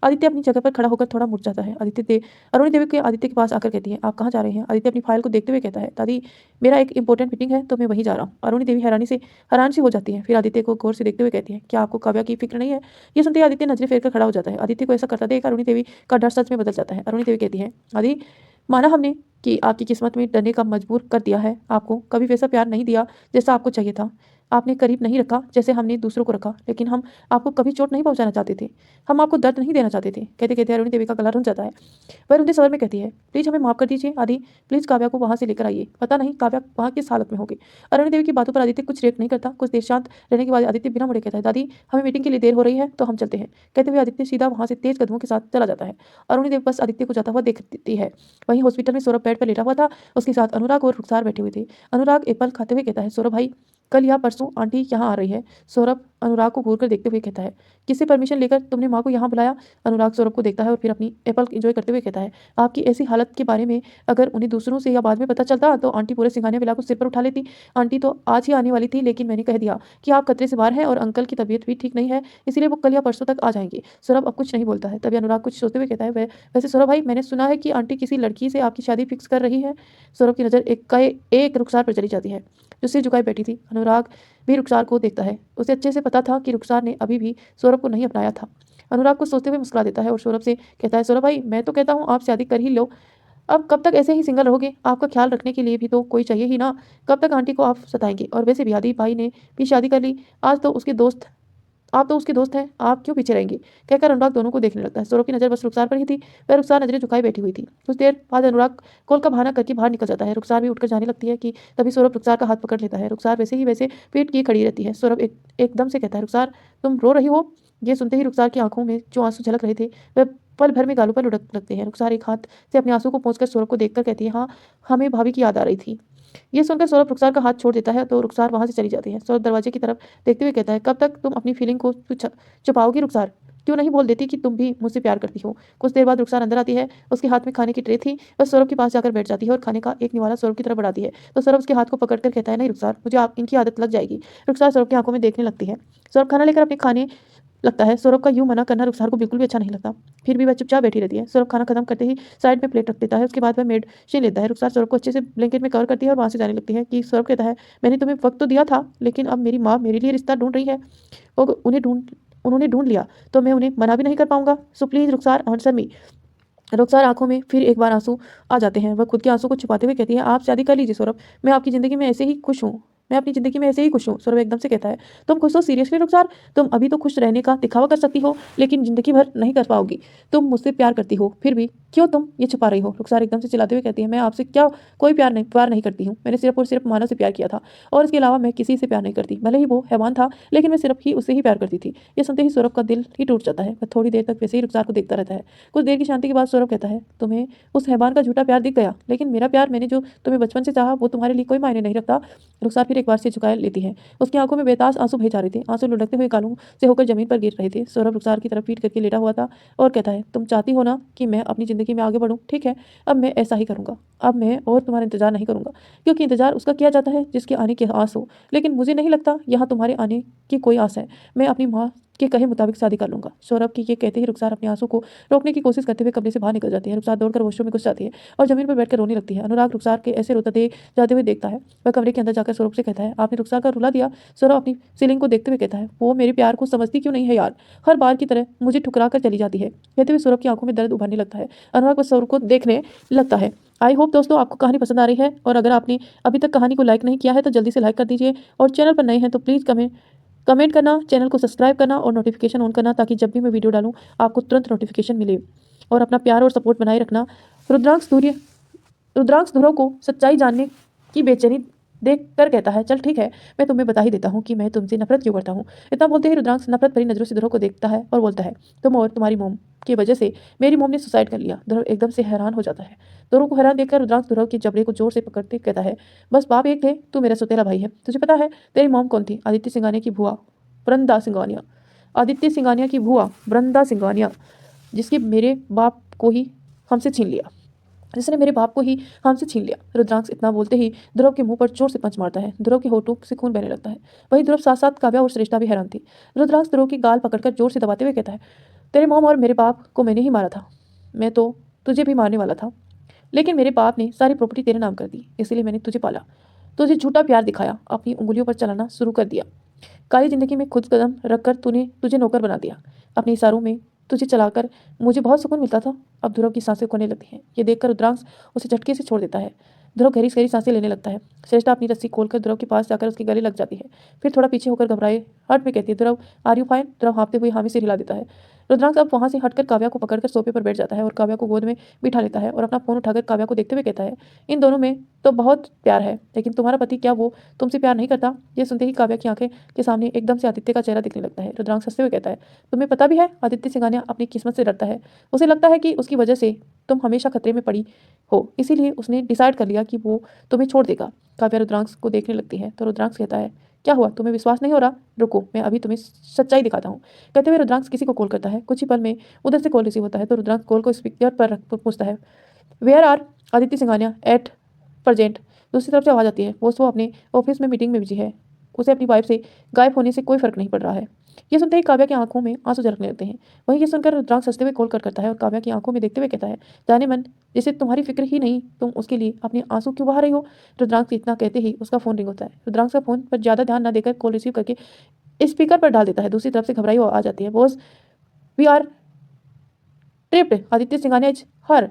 आदित्य अपनी जगह पर खड़ा होकर थोड़ा मुड़ जाता है। अरुणी देवी के पास आकर कहती है, आप कहाँ जा रहे हैं? आदित्य अपनी फाइल को देखते हुए कहता है, दादी मेरा एक इंपॉर्टेंट मीटिंग है तो मैं वहीं जा रहा हूँ। अरुणी देवी हैरान सी हो जाती है। फिर आदित्य को गौर से देखते हुए कहती है, क्या आपको काव्या की फिक्र नहीं है? ये सुनते ही आदित्य नजरें फेर कर खड़ा हो जाता है। आदित्य को ऐसा करता देख अरुणी देवी का डर सच में बदल जाता है। अरुणी देवी कहती है, आदि माना हमने कि आपकी किस्मत में डरने का मजबूर कर दिया है, आपको कभी वैसा प्यार नहीं दिया जैसा आपको चाहिए था, आपने करीब नहीं रखा जैसे हमने दूसरों को रखा, लेकिन हम आपको कभी चोट नहीं पहुंचाना चाहते थे, हम आपको दर्द नहीं देना चाहते थे। कहते कहते अरुणी देवी का गला रुंध जाता है। वह रुंधे स्वर में कहती है, प्लीज हमें माफ कर दीजिए आदि, प्लीज काव्या को वहां से लेकर आइए, पता नहीं काव्या वहां किस हालत में होगी। अरुणी देवी की बातों पर आदित्य कुछ रिएक्ट नहीं करता। कुछ देर शांत रहने के बाद आदित्य बिना मुड़े कहता है, दादी हमें मीटिंग के लिए देर हो रही है तो हम चलते हैं। कहते हुए आदित्य सीधा वहां से तेज कदमों के साथ चला जाता है। अरुणी देवी बस आदित्य को जाता हुआ देखती है। वहीं हॉस्पिटल में सौरभ बेड पर लेटा हुआ था, उसके साथ अनुराग और रुखसार बैठे हुए थे। अनुराग एप्पल खाते हुए कहता है, सौरभ भाई कल या परसों आंटी यहाँ आ रही है। सौरभ अनुराग को घूर कर देखते हुए कहता है, किससे परमिशन लेकर तुमने माँ को यहाँ बुलाया? अनुराग सौरभ को देखता है और फिर अपनी एप्पल एंजॉय करते हुए कहता है, आपकी ऐसी हालत के बारे में अगर उन्हें दूसरों से या बाद में पता चलता तो आंटी पूरे सिंघानिया विला को सिर पर उठा लेती। आंटी तो आज ही आने वाली थी, लेकिन मैंने कह दिया कि आप खतरे से बाहर हैं और अंकल की तबीयत भी ठीक नहीं है, इसलिए वो कल या परसों तक आ जाएंगे। सौरभ अब कुछ नहीं बोलता है। तभी अनुराग कुछ सोचते हुए कहता है, वैसे सौरभ भाई मैंने सुना है कि आंटी किसी लड़की से आपकी शादी फिक्स कर रही है। सौरभ की नज़र एक रुखसार पर चली जाती है जो सिर झुकाए बैठी थी। अनुराग भी रुखसार को देखता है। उसे अच्छे से पता था कि रुखसार ने अभी भी सौरभ को नहीं अपनाया था। अनुराग को सोचते हुए मुस्कुरा देता है और सौरभ से कहता है, सौरभ भाई मैं तो कहता हूँ आप शादी कर ही लो। अब कब तक ऐसे ही सिंगल रहोगे? आपका ख्याल रखने के लिए भी तो कोई चाहिए ही ना। कब तक आंटी को आप सताएंगे? और वैसे भी आदि भाई ने भी शादी कर ली, आज तो उसके दोस्त आप तो उसके दोस्त हैं, आप क्यों पीछे रहेंगे? कहकर अनुराग दोनों को देखने लगता है। सौरभ की नज़र बस रुखसार पर ही थी। वह रुखसार नजरें झुकाई बैठी हुई थी। कुछ देर बाद अनुराग कॉल का बहाना करके बाहर निकल जाता है। रुखसार भी उठकर जाने लगती है कि तभी सौरभ रुखसार का हाथ पकड़ लेता है। रुखसार वैसे पेट किए खड़ी रहती है। सौरभ एकदम से कहता है, रुखसार तुम रो रही हो? ये सुनते ही रुखसार की आंखों में जो आंसू झलक रहे थे वह पल भर में गालों पर लुढ़क लगते हैं। रुखसार एक हाथ से अपने आंसू को पोंछकर सौरभ को देखकर कहती है, हाँ हमें भाभी की याद आ रही थी। ये सुनकर सौरभ रुखसार का हाथ छोड़ देता है तो रुखसार वहां से चली जाती है। सौरभ दरवाजे की तरफ देखते हुए कहता है, कब तक तुम अपनी फीलिंग को छुपाओगी रुखसार? क्यों नहीं बोल देती कि तुम भी मुझसे प्यार करती हो? कुछ देर बाद रुखसार अंदर आती है। उसके हाथ में खाने की ट्रे थी। वह सौरभ के पास जाकर बैठ जाती है और खाने का एक निवाला सौरभ की तरफ बढ़ाती है तो सौरभ उसके हाथ को पकड़कर कहता है, नहीं रुखसार मुझे आप इनकी आदत लग जाएगी। रुखसार सौरभ की आंखों में देखने लगती है। सौरभ खाना लेकर अपने खाने लगता है। सौरभ का यूं मना करना रुखसार को बिल्कुल भी अच्छा नहीं लगता। फिर भी वह चुपचाप बैठी रहती है। सौरभ खाना खत्म करते ही साइड में प्लेट रख देता है। उसके बाद वह मेडिसिन लेता है। रुखसार सौरभ को अच्छे से ब्लैंकेट में कवर करती है और वहां से जाने लगती है कि सौरभ कहता है, मैंने तुम्हें वक्त तो दिया था, लेकिन अब मेरी माँ मेरे लिए रिश्ता ढूंढ रही है और उन्होंने ढूंढ लिया तो मैं उन्हें मना भी नहीं कर पाऊंगा। So please Rukhsar answer me. रुखसार आंखों में फिर एक बार आंसू आ जाते हैं। वह खुद के आंसू को छुपाते हुए कहती है, आप शादी कर लीजिए सौरभ, मैं आपकी जिंदगी में ऐसे ही खुश हूँ, मैं अपनी जिंदगी में ऐसे ही खुश हूँ। सौरभ एकदम से कहता है, तुम खुश हो? सीरियसली रुखसार? तुम अभी तो खुश रहने का दिखावा कर सकती हो, लेकिन जिंदगी भर नहीं कर पाओगी। तुम मुझसे प्यार करती हो, फिर भी क्यों तुम ये छुपा रही हो? रुखसार एकदम से चिल्लाते हुए कहती है, मैं आपसे क्या कोई प्यार नहीं करती हूँ। मैंने सिर्फ और सिर्फ मानव से प्यार किया था और इसके अलावा मैं किसी से प्यार नहीं करती। भले ही वो हैवान था, लेकिन मैं सिर्फ ही उससे ही प्यार करती थी। ये सुनते ही सौरभ का दिल ही टूट जाता है। वह थोड़ी देर तक वैसे ही रुखसार को देखता रहता है। कुछ देर की शांति के बाद सौरभ कहता है, तुम्हें उस हैवान का झूठा प्यार दिख गया, लेकिन मेरा प्यार, मैंने जो तुम्हें बचपन से चाहा वो तुम्हारे लिए कोई मायने नहीं रखता। रुखसार फिर एक बार से झुकाए लेती है। उसकी आंखों में बेतास आंसू बहे जा रहे थे। आंसू लुढ़कते हुए गालों से होकर जमीन पर गिर रहे थे। सौरभ रुखसार की तरफ पीट करके लेटा हुआ था और कहता है, तुम चाहती हो ना कि मैं अपनी जिंदगी में आगे बढ़ूं? ठीक है, अब मैं ऐसा ही करूंगा। अब मैं और तुम्हारा इंतजार नहीं करूंगा, क्योंकि इंतजार उसका किया जाता है जिसके आने की आस हो, लेकिन मुझे नहीं लगता यहाँ तुम्हारे आने की कोई आस है। मैं अपनी माँ के कहे मुताबिक शादी कर लूंगा। सौरभ की ये कहते ही रुखसार अपने आंसू को रोकने की कोशिश करते हुए कमरे से बाहर निकल जाती है। रुखसार दौड़कर वॉशरूम में घुस जाती है और जमीन पर बैठकर रोने लगती है। अनुराग रुखसार के ऐसे रोता देख जाते हुए देखता है। वह कमरे के अंदर जाकर सौरभ से कहता है, आपने रुखसार का रुला दिया। सौरभ अपनी सीलिंग को देखते हुए कहता है, वो मेरे प्यार को समझती क्यों नहीं है यार, हर बार की तरह मुझे ठुकरा कर चली जाती है। कहते हुए सौरभ की आंखों में दर्द उभरने लगता है। अनुराग बस सौरभ को देखने लगता है। आई होप दोस्तों आपको कहानी पसंद आ रही है, और अगर आपने अभी तक कहानी को लाइक नहीं किया है तो जल्दी से लाइक कर दीजिए, और चैनल पर नए हैं तो प्लीज़ कमेंट करना, चैनल को सब्सक्राइब करना और नोटिफिकेशन ऑन करना, ताकि जब भी मैं वीडियो डालूं आपको तुरंत नोटिफिकेशन मिले। और अपना प्यार और सपोर्ट बनाए रखना। रुद्रांश ध्रुव को सच्चाई जानने की बेचैनी देख कर कहता है, चल ठीक है, मैं तुम्हें बता ही देता हूँ कि मैं तुमसे नफरत क्यों करता हूँ। इतना बोलते ही रुद्रांश नफरत भरी नजरों से ध्रुव को देखता है और बोलता है, तुम और तुम्हारी मोम की वजह से मेरी मोम ने सुसाइड कर लिया। ध्रुव एकदम से हैरान हो जाता है। ध्रुव को हैरान देखकर रुद्रांश ध्रुव के जबड़े को जोर से पकड़ते कहता है, बस बाप एक थे, तू मेरा सौतेला भाई है। तुझे पता है तेरी मोम कौन थी? आदित्य सिंघानिया की बुआ वृंदा सिंघानिया। आदित्य सिंघानिया की बुआ वृंदा सिंघानिया, जिसकी मेरे बाप को ही हमसे छीन लिया जिसने मेरे बाप को ही हमसे छीन लिया। रुद्रांश इतना बोलते ही ध्रुव के मुंह पर जोर से पंच मारता है। ध्रुव के होठों से खून बहने लगता है। वहीं ध्रुव साथ साथ काव्या और श्रेष्ठा भी हैरान थी। रुद्रांश ध्रुव की गाल पकड़कर जोर से दबाते हुए कहता है, तेरे मॉम और मेरे बाप को मैंने ही मारा था, मैं तो तुझे भी मारने वाला था, लेकिन मेरे बाप ने सारी प्रॉपर्टी तेरे नाम कर दी, इसलिए मैंने तुझे पाला, तुझे झूठा प्यार दिखाया, अपनी उंगलियों पर चलाना शुरू कर दिया। काली जिंदगी में खुद कदम रखकर तूने तुझे नौकर बना दिया। अपने इशारों में तुझे चलाकर मुझे बहुत सुकून मिलता था। अब ध्रुव की सांसें खोने लगती हैं। ये देखकर रुद्रांश उसे झटके से छोड़ देता है। ध्रुव गहरी गहरी सांसें लेने लगता है। श्रेष्ठा अपनी रस्सी खोलकर ध्रुव के पास जाकर उसके गले लग जाती है। फिर थोड़ा पीछे होकर घबराए हट में कहती है, ध्रुव आर यू फाइन? ध्रुव हाँफते हुए हामी से हिला देता है। रुद्रांश अब वहां से हटकर काव्या को पकड़कर सोफे पर बैठ जाता है और काव्या को गोद में बिठा लेता है और अपना फोन उठाकर काव्या को देखते हुए कहता है, इन दोनों में तो बहुत प्यार है, लेकिन तुम्हारा पति क्या वो तुमसे प्यार नहीं करता? ये सुनते ही काव्या की आंखें के सामने एकदम से आदित्य का चेहरा दिखने लगता है। रुद्रांश हंसते हुए कहता है, तुम्हें पता भी है? आदित्य सिंघानिया अपनी किस्मत से डरता है। उसे लगता है कि उसकी वजह से तुम हमेशा खतरे में पड़ी हो, इसीलिए उसने डिसाइड कर लिया कि वो तुम्हें छोड़ देगा। काव्या रुद्रांश को देखने लगती है तो रुद्रांश कहता है, क्या हुआ, तुम्हें विश्वास नहीं हो रहा? रुको, मैं अभी तुम्हें सच्चाई दिखाता हूँ। कहते हुए रुद्रांश किसी को कॉल करता है। कुछ ही पल में उधर से कॉल रिसीव होता है तो रुद्रांश कॉल को स्पीकर पर रख पूछता है, where are Aditya Singhania at present? दूसरी तरफ से आवाज आती है, वो अपने ऑफिस में मीटिंग में बिजी है, उसे अपनी वाइफ से गायब होने से कोई फर्क नहीं पड़ रहा है। ये सुनते ही काव्या की आंखों में आंसू झलकने लगते हैं। वहीं ये सुनकर रुद्रांश हंसते हुए कॉल करता है और काव्या की आंखों में देखते हुए कहता है, जाने मन, जिसे तुम्हारी फिक्र ही नहीं, तुम उसके लिए अपने आंसू क्यों बहा रही हो? रुद्रांश के इतना कहते ही उसका फोन रिंग होता है। रुद्रांश का फोन पर ज्यादा ध्यान न देकर कॉल रिसीव करके स्पीकर पर डाल देता है। दूसरी तरफ से घबराई हुई आ जाती है, boss we are tripped, Aditya Singhania is here.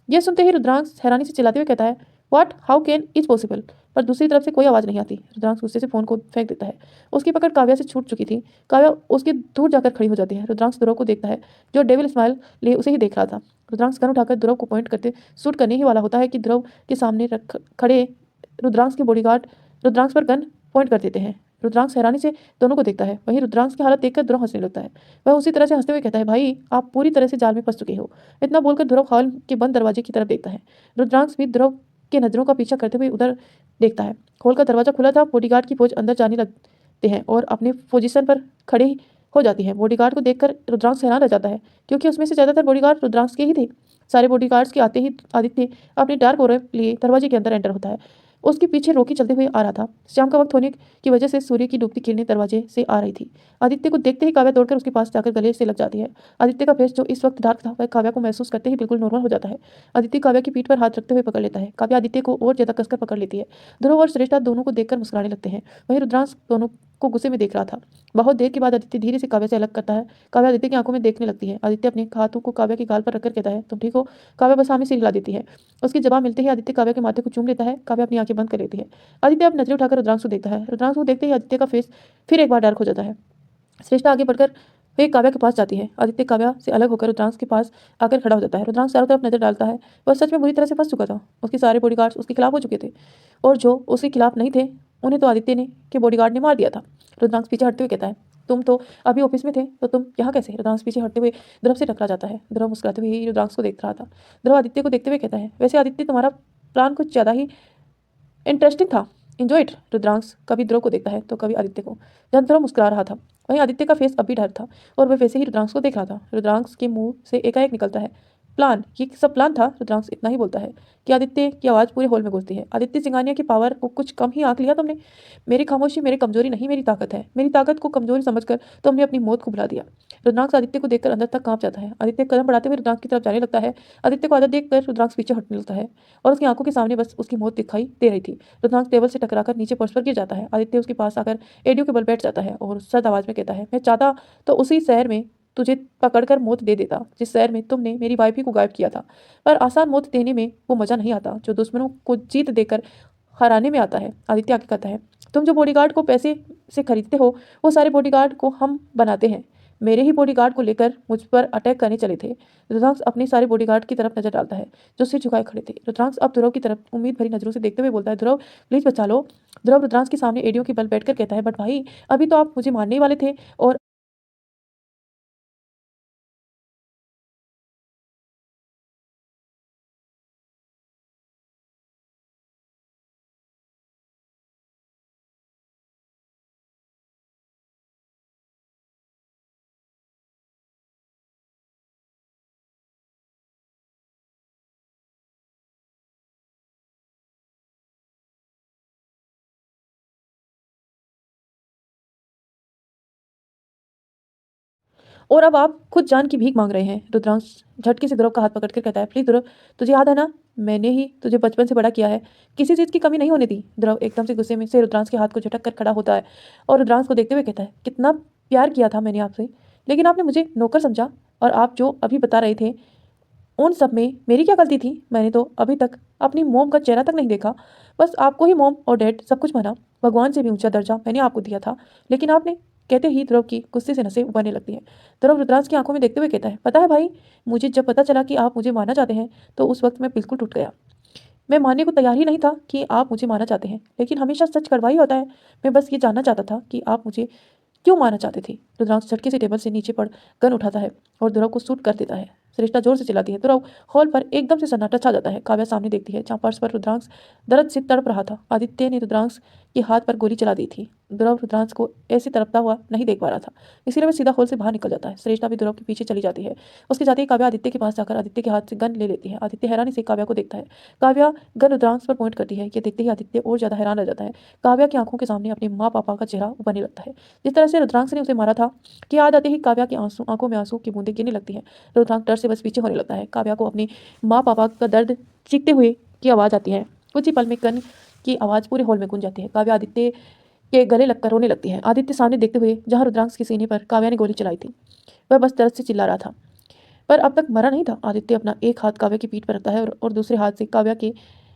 यह सुनते ही रुद्रांश हैरानी से चिल्लाते हुए कहता है, what, how can is possible? पर दूसरी तरफ से कोई आवाज नहीं आती। रुद्रांश गुस्से से फोन को फेंक देता है। उसकी पकड़ काव्या से छूट चुकी थी। काव्या उसके दूर जाकर खड़ी हो जाती है। रुद्रांश ध्रुव को देखता है, जो डेविल स्माइल लिए उसे ही देख रहा था। रुद्रांश गन उठाकर ध्रुव को पॉइंट करते शूट करने ही वाला होता है कि ध्रुव के सामने खड़े रुद्रांश के बॉडीगार्ड रुद्रांश पर गन पॉइंट कर देते हैं। रुद्रांश हैरानी से दोनों को देखता है। वहीं रुद्रांश की हालत देखकर ध्रुव हंसने लगता है। वह उसी तरह से हंसते हुए कहता है, भाई आप पूरी तरह से जाल में फंस चुके हो। इतना बोलकर ध्रुव हॉल के बंद दरवाजे की तरफ देखता है। रुद्रांश भी ध्रुव के नजरों का पीछा करते हुए उधर देखता है। हॉल का दरवाजा खुला था। बॉडीगार्ड की फौज अंदर जाने लगते हैं और अपने पोजीशन पर खड़े हो जाती है। बॉडीगार्ड को देखकर रुद्रांश हैरान रह जाता है, क्योंकि उसमें से ज्यादातर बॉडीगार्ड रुद्रांश के ही थे। सारे बॉडीगार्ड्स के आते ही आदित्य अपने डार्क ऑरा लिए दरवाजे के अंदर एंटर होता है। उसके पीछे रॉकी चलते हुए आ रहा था। शाम का वक्त होने की वजह से सूर्य की डूबती किरणें दरवाजे से आ रही थी। आदित्य को देखते ही काव्या दौड़कर उसके पास जाकर गले से लग जाती है। आदित्य का फेस जो इस वक्त डार्क था, वह काव्या को महसूस करते ही बिल्कुल नॉर्मल हो जाता है। आदित्य काव्या की पीठ पर हाथ रखते हुए पकड़ लेता है। काव्या आदित्य को और ज्यादा कसकर पकड़ लेती है। ध्रुव और श्रेष्ठा दोनों को देखकर मुस्कुराने लगते हैं। वहीं रुद्रांश दोनों को गुस्से में देख रहा था। बहुत देर के बाद आदित्य धीरे से काव्या से अलग करता है। काव्या आदित्य की आंखों में देखने लगती है। आदित्य अपने हाथों को काव्या की गाल पर रखकर कहता है, तुम ठीक हो? काव्या बस हामी से हिला देती है। उसकी जवाब मिलते ही आदित्य काव्या के माथे को चूम लेता है। काव्या अपनी आंखें बंद कर लेती है। आदित्य अब नजरें उठाकर रुद्रांश को देखता है। रुद्रांश को देखते ही आदित्य का फेस फिर एक बार डार्क हो जाता है। श्रेष्ठा आगे बढ़कर वे काव्या के पास जाती है। आदित्य काव्या से अलग होकर रुद्रांश के पास आकर खड़ा हो जाता है। रुद्रांश चारों तरफ नजर डालता है। वह सच में बुरी तरह से फंस चुका था। उसके सारे बॉडीगार्ड्स उसके खिलाफ हो चुके थे और जो उसके खिलाफ नहीं थे उन्हें तो आदित्य ने के बॉडीगार्ड ने मार दिया था। रुद्रांश पीछे हटते हुए कहता है, तुम तो अभी ऑफिस में थे, तो तुम यहाँ कैसे? रुद्रांश पीछे हटते हुए ध्रुव से टकरा जाता है। ध्रुव मुस्कुराते हुए रुद्रांश को देख रहा था। ध्रुव आदित्य को देखते हुए कहता है, वैसे आदित्य तुम्हारा प्लान कुछ ज्यादा ही इंटरेस्टिंग था। Enjoy it. रुद्रांश कभी ध्रुव को देखता है तो कभी आदित्य को। जब ध्रुव मुस्कुरा रहा था, वहीं आदित्य का फेस अभी डर था और वह वैसे ही रुद्रांश को देख रहा था। रुद्रांश के मुंह से एकाएक निकलता है, प्लान? ये सब प्लान था? रुद्रांश इतना ही बोलता है कि आदित्य की आवाज पूरे हॉल में गूंजती है। आदित्य सिंघानिया की पावर को कुछ कम ही आंक लिया तुमने। मेरी खामोशी मेरी कमजोरी नहीं, मेरी ताकत है। मेरी ताकत को कमजोरी समझकर तुमने अपनी मौत को भुला दिया। रुद्रांश आदित्य को देखकर अंदर तक कांप जाता है। आदित्य कदम बढ़ाते हुए रुद्रांश की तरफ जाने लगता है। आदित्य को आदत देखकर रुद्रांश पीछे हटने लगता है और उसकी आंखों के सामने बस उसकी मौत दिखाई दे रही थी। रुद्रांश टेबल से टकराकर नीचे फर्श पर गिर जाता है। आदित्य उसके पास आकर एडियो के बल बैठ जाता है और सर्द आवाज में कहता है, मैं चाहता तो उसी शहर में तुझे पकड़कर मौत दे देता जिस शहर में तुमने मेरी वाइफ ही को गायब किया था। पर आसान मौत देने में वो मजा नहीं आता जो दुश्मनों को जीत देकर हराने में आता है। आदित्य आगे कहता है, तुम जो बॉडीगार्ड को पैसे से खरीदते हो, वो सारे बॉडीगार्ड को हम बनाते हैं। मेरे ही बॉडीगार्ड को लेकर मुझ पर अटैक करने चले थे। रुद्रांश अपने सारे बॉडीगार्ड की तरफ नजर डालता है जो सिर झुकाए खड़े थे। रुद्रांश अब ध्रुव की तरफ उम्मीद भरी नजरों से देखते हुए बोलता है, ध्रुव प्लीज बचा लो। ध्रुव रुद्रांश के सामने एडियो के बल बैठकर कहता है, बट भाई अभी तो आप मुझे मारने ही वाले थे। और अब आप खुद जान की भीख मांग रहे हैं। रुद्रांश झटके से ध्रुव का हाथ पकड़कर कहता है, प्लीज ध्रुव, तुझे याद है ना मैंने ही तुझे बचपन से बड़ा किया है, किसी चीज़ की कमी नहीं होने दी। ध्रुव एकदम से गुस्से में से रुद्रांश के हाथ को झटक कर खड़ा होता है और रुद्रांश को देखते हुए कहता है, कितना प्यार किया था मैंने आपसे, लेकिन आपने मुझे नौकर समझा। और आप जो अभी बता रहे थे उन सब में मेरी क्या गलती थी? मैंने तो अभी तक अपनी मॉम का चेहरा तक नहीं देखा। बस आपको ही मॉम और डैड सब कुछ माना। भगवान से भी ऊंचा दर्जा मैंने आपको दिया था, लेकिन आपने। कहते ही ध्रुव की गुस्से से नसें उभरने लगती हैं। ध्रुव रुद्रांश की आंखों में देखते हुए कहता है, पता है भाई, मुझे जब पता चला कि आप मुझे मारना चाहते हैं तो उस वक्त मैं बिल्कुल टूट गया। मैं मानने को तैयार ही नहीं था कि आप मुझे मारना चाहते हैं, लेकिन हमेशा सच कड़वा ही होता है। मैं बस ये जानना चाहता था कि आप मुझे क्यों मारना चाहते थे? रुद्रांश झटके से टेबल से नीचे पड़ गन उठाता है और ध्रुव को शूट कर देता है। सरिष्ठा जोर से चिल्लाती है। ध्रुव हॉल पर एकदम से सन्नाटा छा जाता है। काव्या सामने देखती है, जहाँ फर्श पर रुद्रांश दर्द से तड़प रहा था। आदित्य ने रुद्रांश के हाथ पर गोली चला दी थी। ध्रुव रुद्रांश को ऐसे तड़पता हुआ नहीं देख पा रहा था, इसीलिए वह सीधा हॉल से बाहर निकल जाता है। सरिष्ठा भी ध्रुव के पीछे चली जाती है। उसके जाते ही काव्या आदित्य के पास जाकर आदित्य के हाथ से गन ले लेती है। आदित्य हैरानी से काव्या को देखता है। काव्या गन रुद्रांश पर पॉइंट करती है। ये देखते ही आदित्य और ज्यादा हैरान रह जाता है। काव्या की आंखों के सामने अपने माँ पापा का चेहरा उभरने लगता है। जिस तरह से रुद्रांश ने उसे मारा था कि याद आते ही काव्या की आंखों में आंसू की बूंदें गिरने लगती हैं। रुद्रांश डर से बस पीछे होने लगता है। काव्या को अपने माँ पापा का दर्द चीखते हुए की आवाज़ आती है। कुछ ही पल में गन की आवाज़ पूरे हॉल में गूंज जाती है। काव्या आदित्य के गले लगकर रोने लगती है। आदित्य सामने देखते हुए, जहाँ रुद्रांश के सीने पर काव्या ने गोली चलाई थी, वह बस दर्द से चिल्ला रहा था, पर अब तक मरा नहीं था। आदित्य अपना एक हाथ काव्या की पीठ पर रखता है और दूसरे हाथ से काव्या के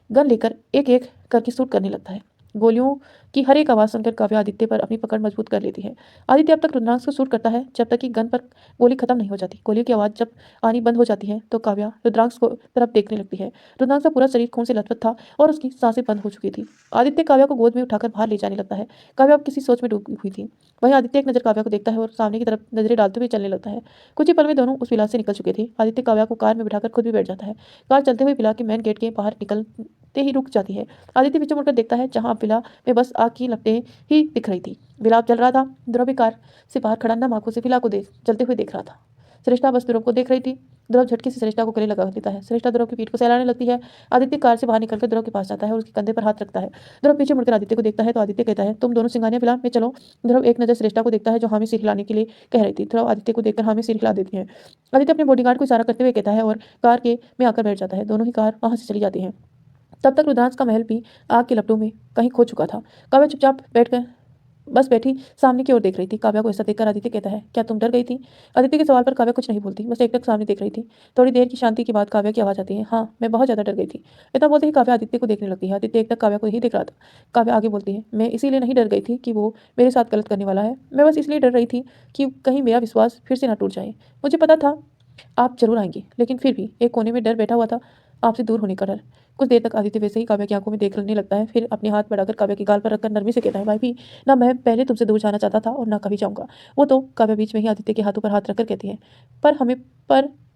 गन लेकर एक एक करके शूट करने लगता है। गोलियों की हर एक आवाज़ सुनकर काव्या आदित्य पर अपनी पकड़ मजबूत कर लेती है। आदित्य अब तक रुद्रांश को शूट करता है जब तक कि गन पर गोली खत्म नहीं हो जाती। गोली की आवाज़ जब आनी बंद हो जाती है तो काव्या रुद्रांश को तरफ देखने लगती है। रुद्रांश का पूरा शरीर खून से लथपथ था और उसकी सांसें बंद हो चुकी थी। आदित्य काव्या को गोद में उठाकर बाहर ले जाने लगता है। काव्या अब किसी सोच में डूबी हुई थी। वहीं आदित्य एक नज़र काव्या को देखता है और सामने की तरफ नजरें डालते हुए चलने लगता है। कुछ ही पल में दोनों उस विला से निकल चुके थे। आदित्य काव्या को कार में बिठाकर खुद भी बैठ जाता है। कार चलते हुए विला के मेन गेट के बाहर निकलते ही रुक जाती है। आदित्य पीछे मुड़कर देखता है, जहाँ विला में बस आग की लपटें ही दिख रही थी। विला अब जल रहा था। ध्रुव भी कार से बाहर खड़ा नम आंखों से विला को देख जलते हुए देख रहा था। सरिष्ठा बस ध्रुव को देख रही थी। ध्रुव झटके से सरिष्ठा को गले लगा लेता है। सरिष्ठा ध्रुव की पीठ को सहलाने लगती है। आदित्य कार से बाहर निकलकर ध्रुव के पास जाता है और उसके कंधे पर हाथ रखता है। ध्रुव पीछे मुड़कर आदित्य को देखता है तो आदित्य कहता है, तुम दोनों सिंघानिया विला में चलो। ध्रुव एक नज़र सरिष्ठा को देखता है, जो हामी सिर हिलाने के लिए कह रही थी। ध्रुव आदित्य को देखकर हामी सिर हिला देती है। आदित्य अपने बॉडीगार्ड को इशारा करते हुए कहता है और कार के में आकर बैठ जाता है। दोनों ही कार वहां से चली जाती हैं। तब तक रुद्रांश का महल भी आग के लपटों में कहीं खो चुका था। काव्या चुपचाप बैठकर बस बैठी सामने की ओर देख रही थी। काव्या को ऐसा देखकर आदित्य कहता है, क्या तुम डर गई थी? आदित्य के सवाल पर काव्या कुछ नहीं बोलती, बस एकटक सामने देख रही थी। थोड़ी देर की शांति के बाद काव्या की आवाज़ आती है, हाँ, मैं बहुत ज़्यादा डर गई थी। इतना बोलते ही काव्या आदित्य को देखने लगती है। आदित्य एकटक काव्या को ही देख रहा था। काव्या आगे बोलती है, मैं इसीलिए नहीं डर गई थी कि वो मेरे साथ गलत करने वाला है। मैं बस इसलिए डर रही थी कि कहीं मेरा विश्वास फिर से ना टूट जाए। मुझे पता था आप जरूर आएंगे, लेकिन फिर भी एक कोने में डर बैठा हुआ था, आपसे दूर होने का डर। कुछ देर तक आदित्य वैसे ही काव्या की आंखों में देखने लगता है, फिर अपने हाथ बढ़ाकर काव्या के गाल पर रखकर नरमी से कहता है, भाई भी, ना मैं पहले तुमसे दूर जाना चाहता था और ना कभी जाऊंगा। वो तो काव्या बीच में ही आदित्य के हाथों पर हाथ रखकर कहती है, पर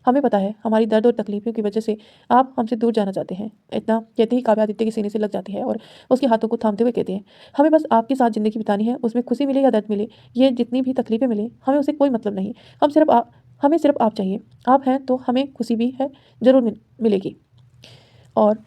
हमें पता है हमारी दर्द और तकलीफों की वजह से आप हमसे दूर जाना चाहते हैं। इतना कहते ही काव्या आदित्य के सीने से लग जाती है और उसके हाथों को थामते हुए कहती है, हमें बस आपके साथ जिंदगी बितानी है, उसमें खुशी मिले या दर्द मिले, ये जितनी भी तकलीफें मिले, हमें उसे कोई मतलब नहीं। हमें सिर्फ आप चाहिए। आप हैं तो हमें खुशी भी है, जरूर मिलेगी। और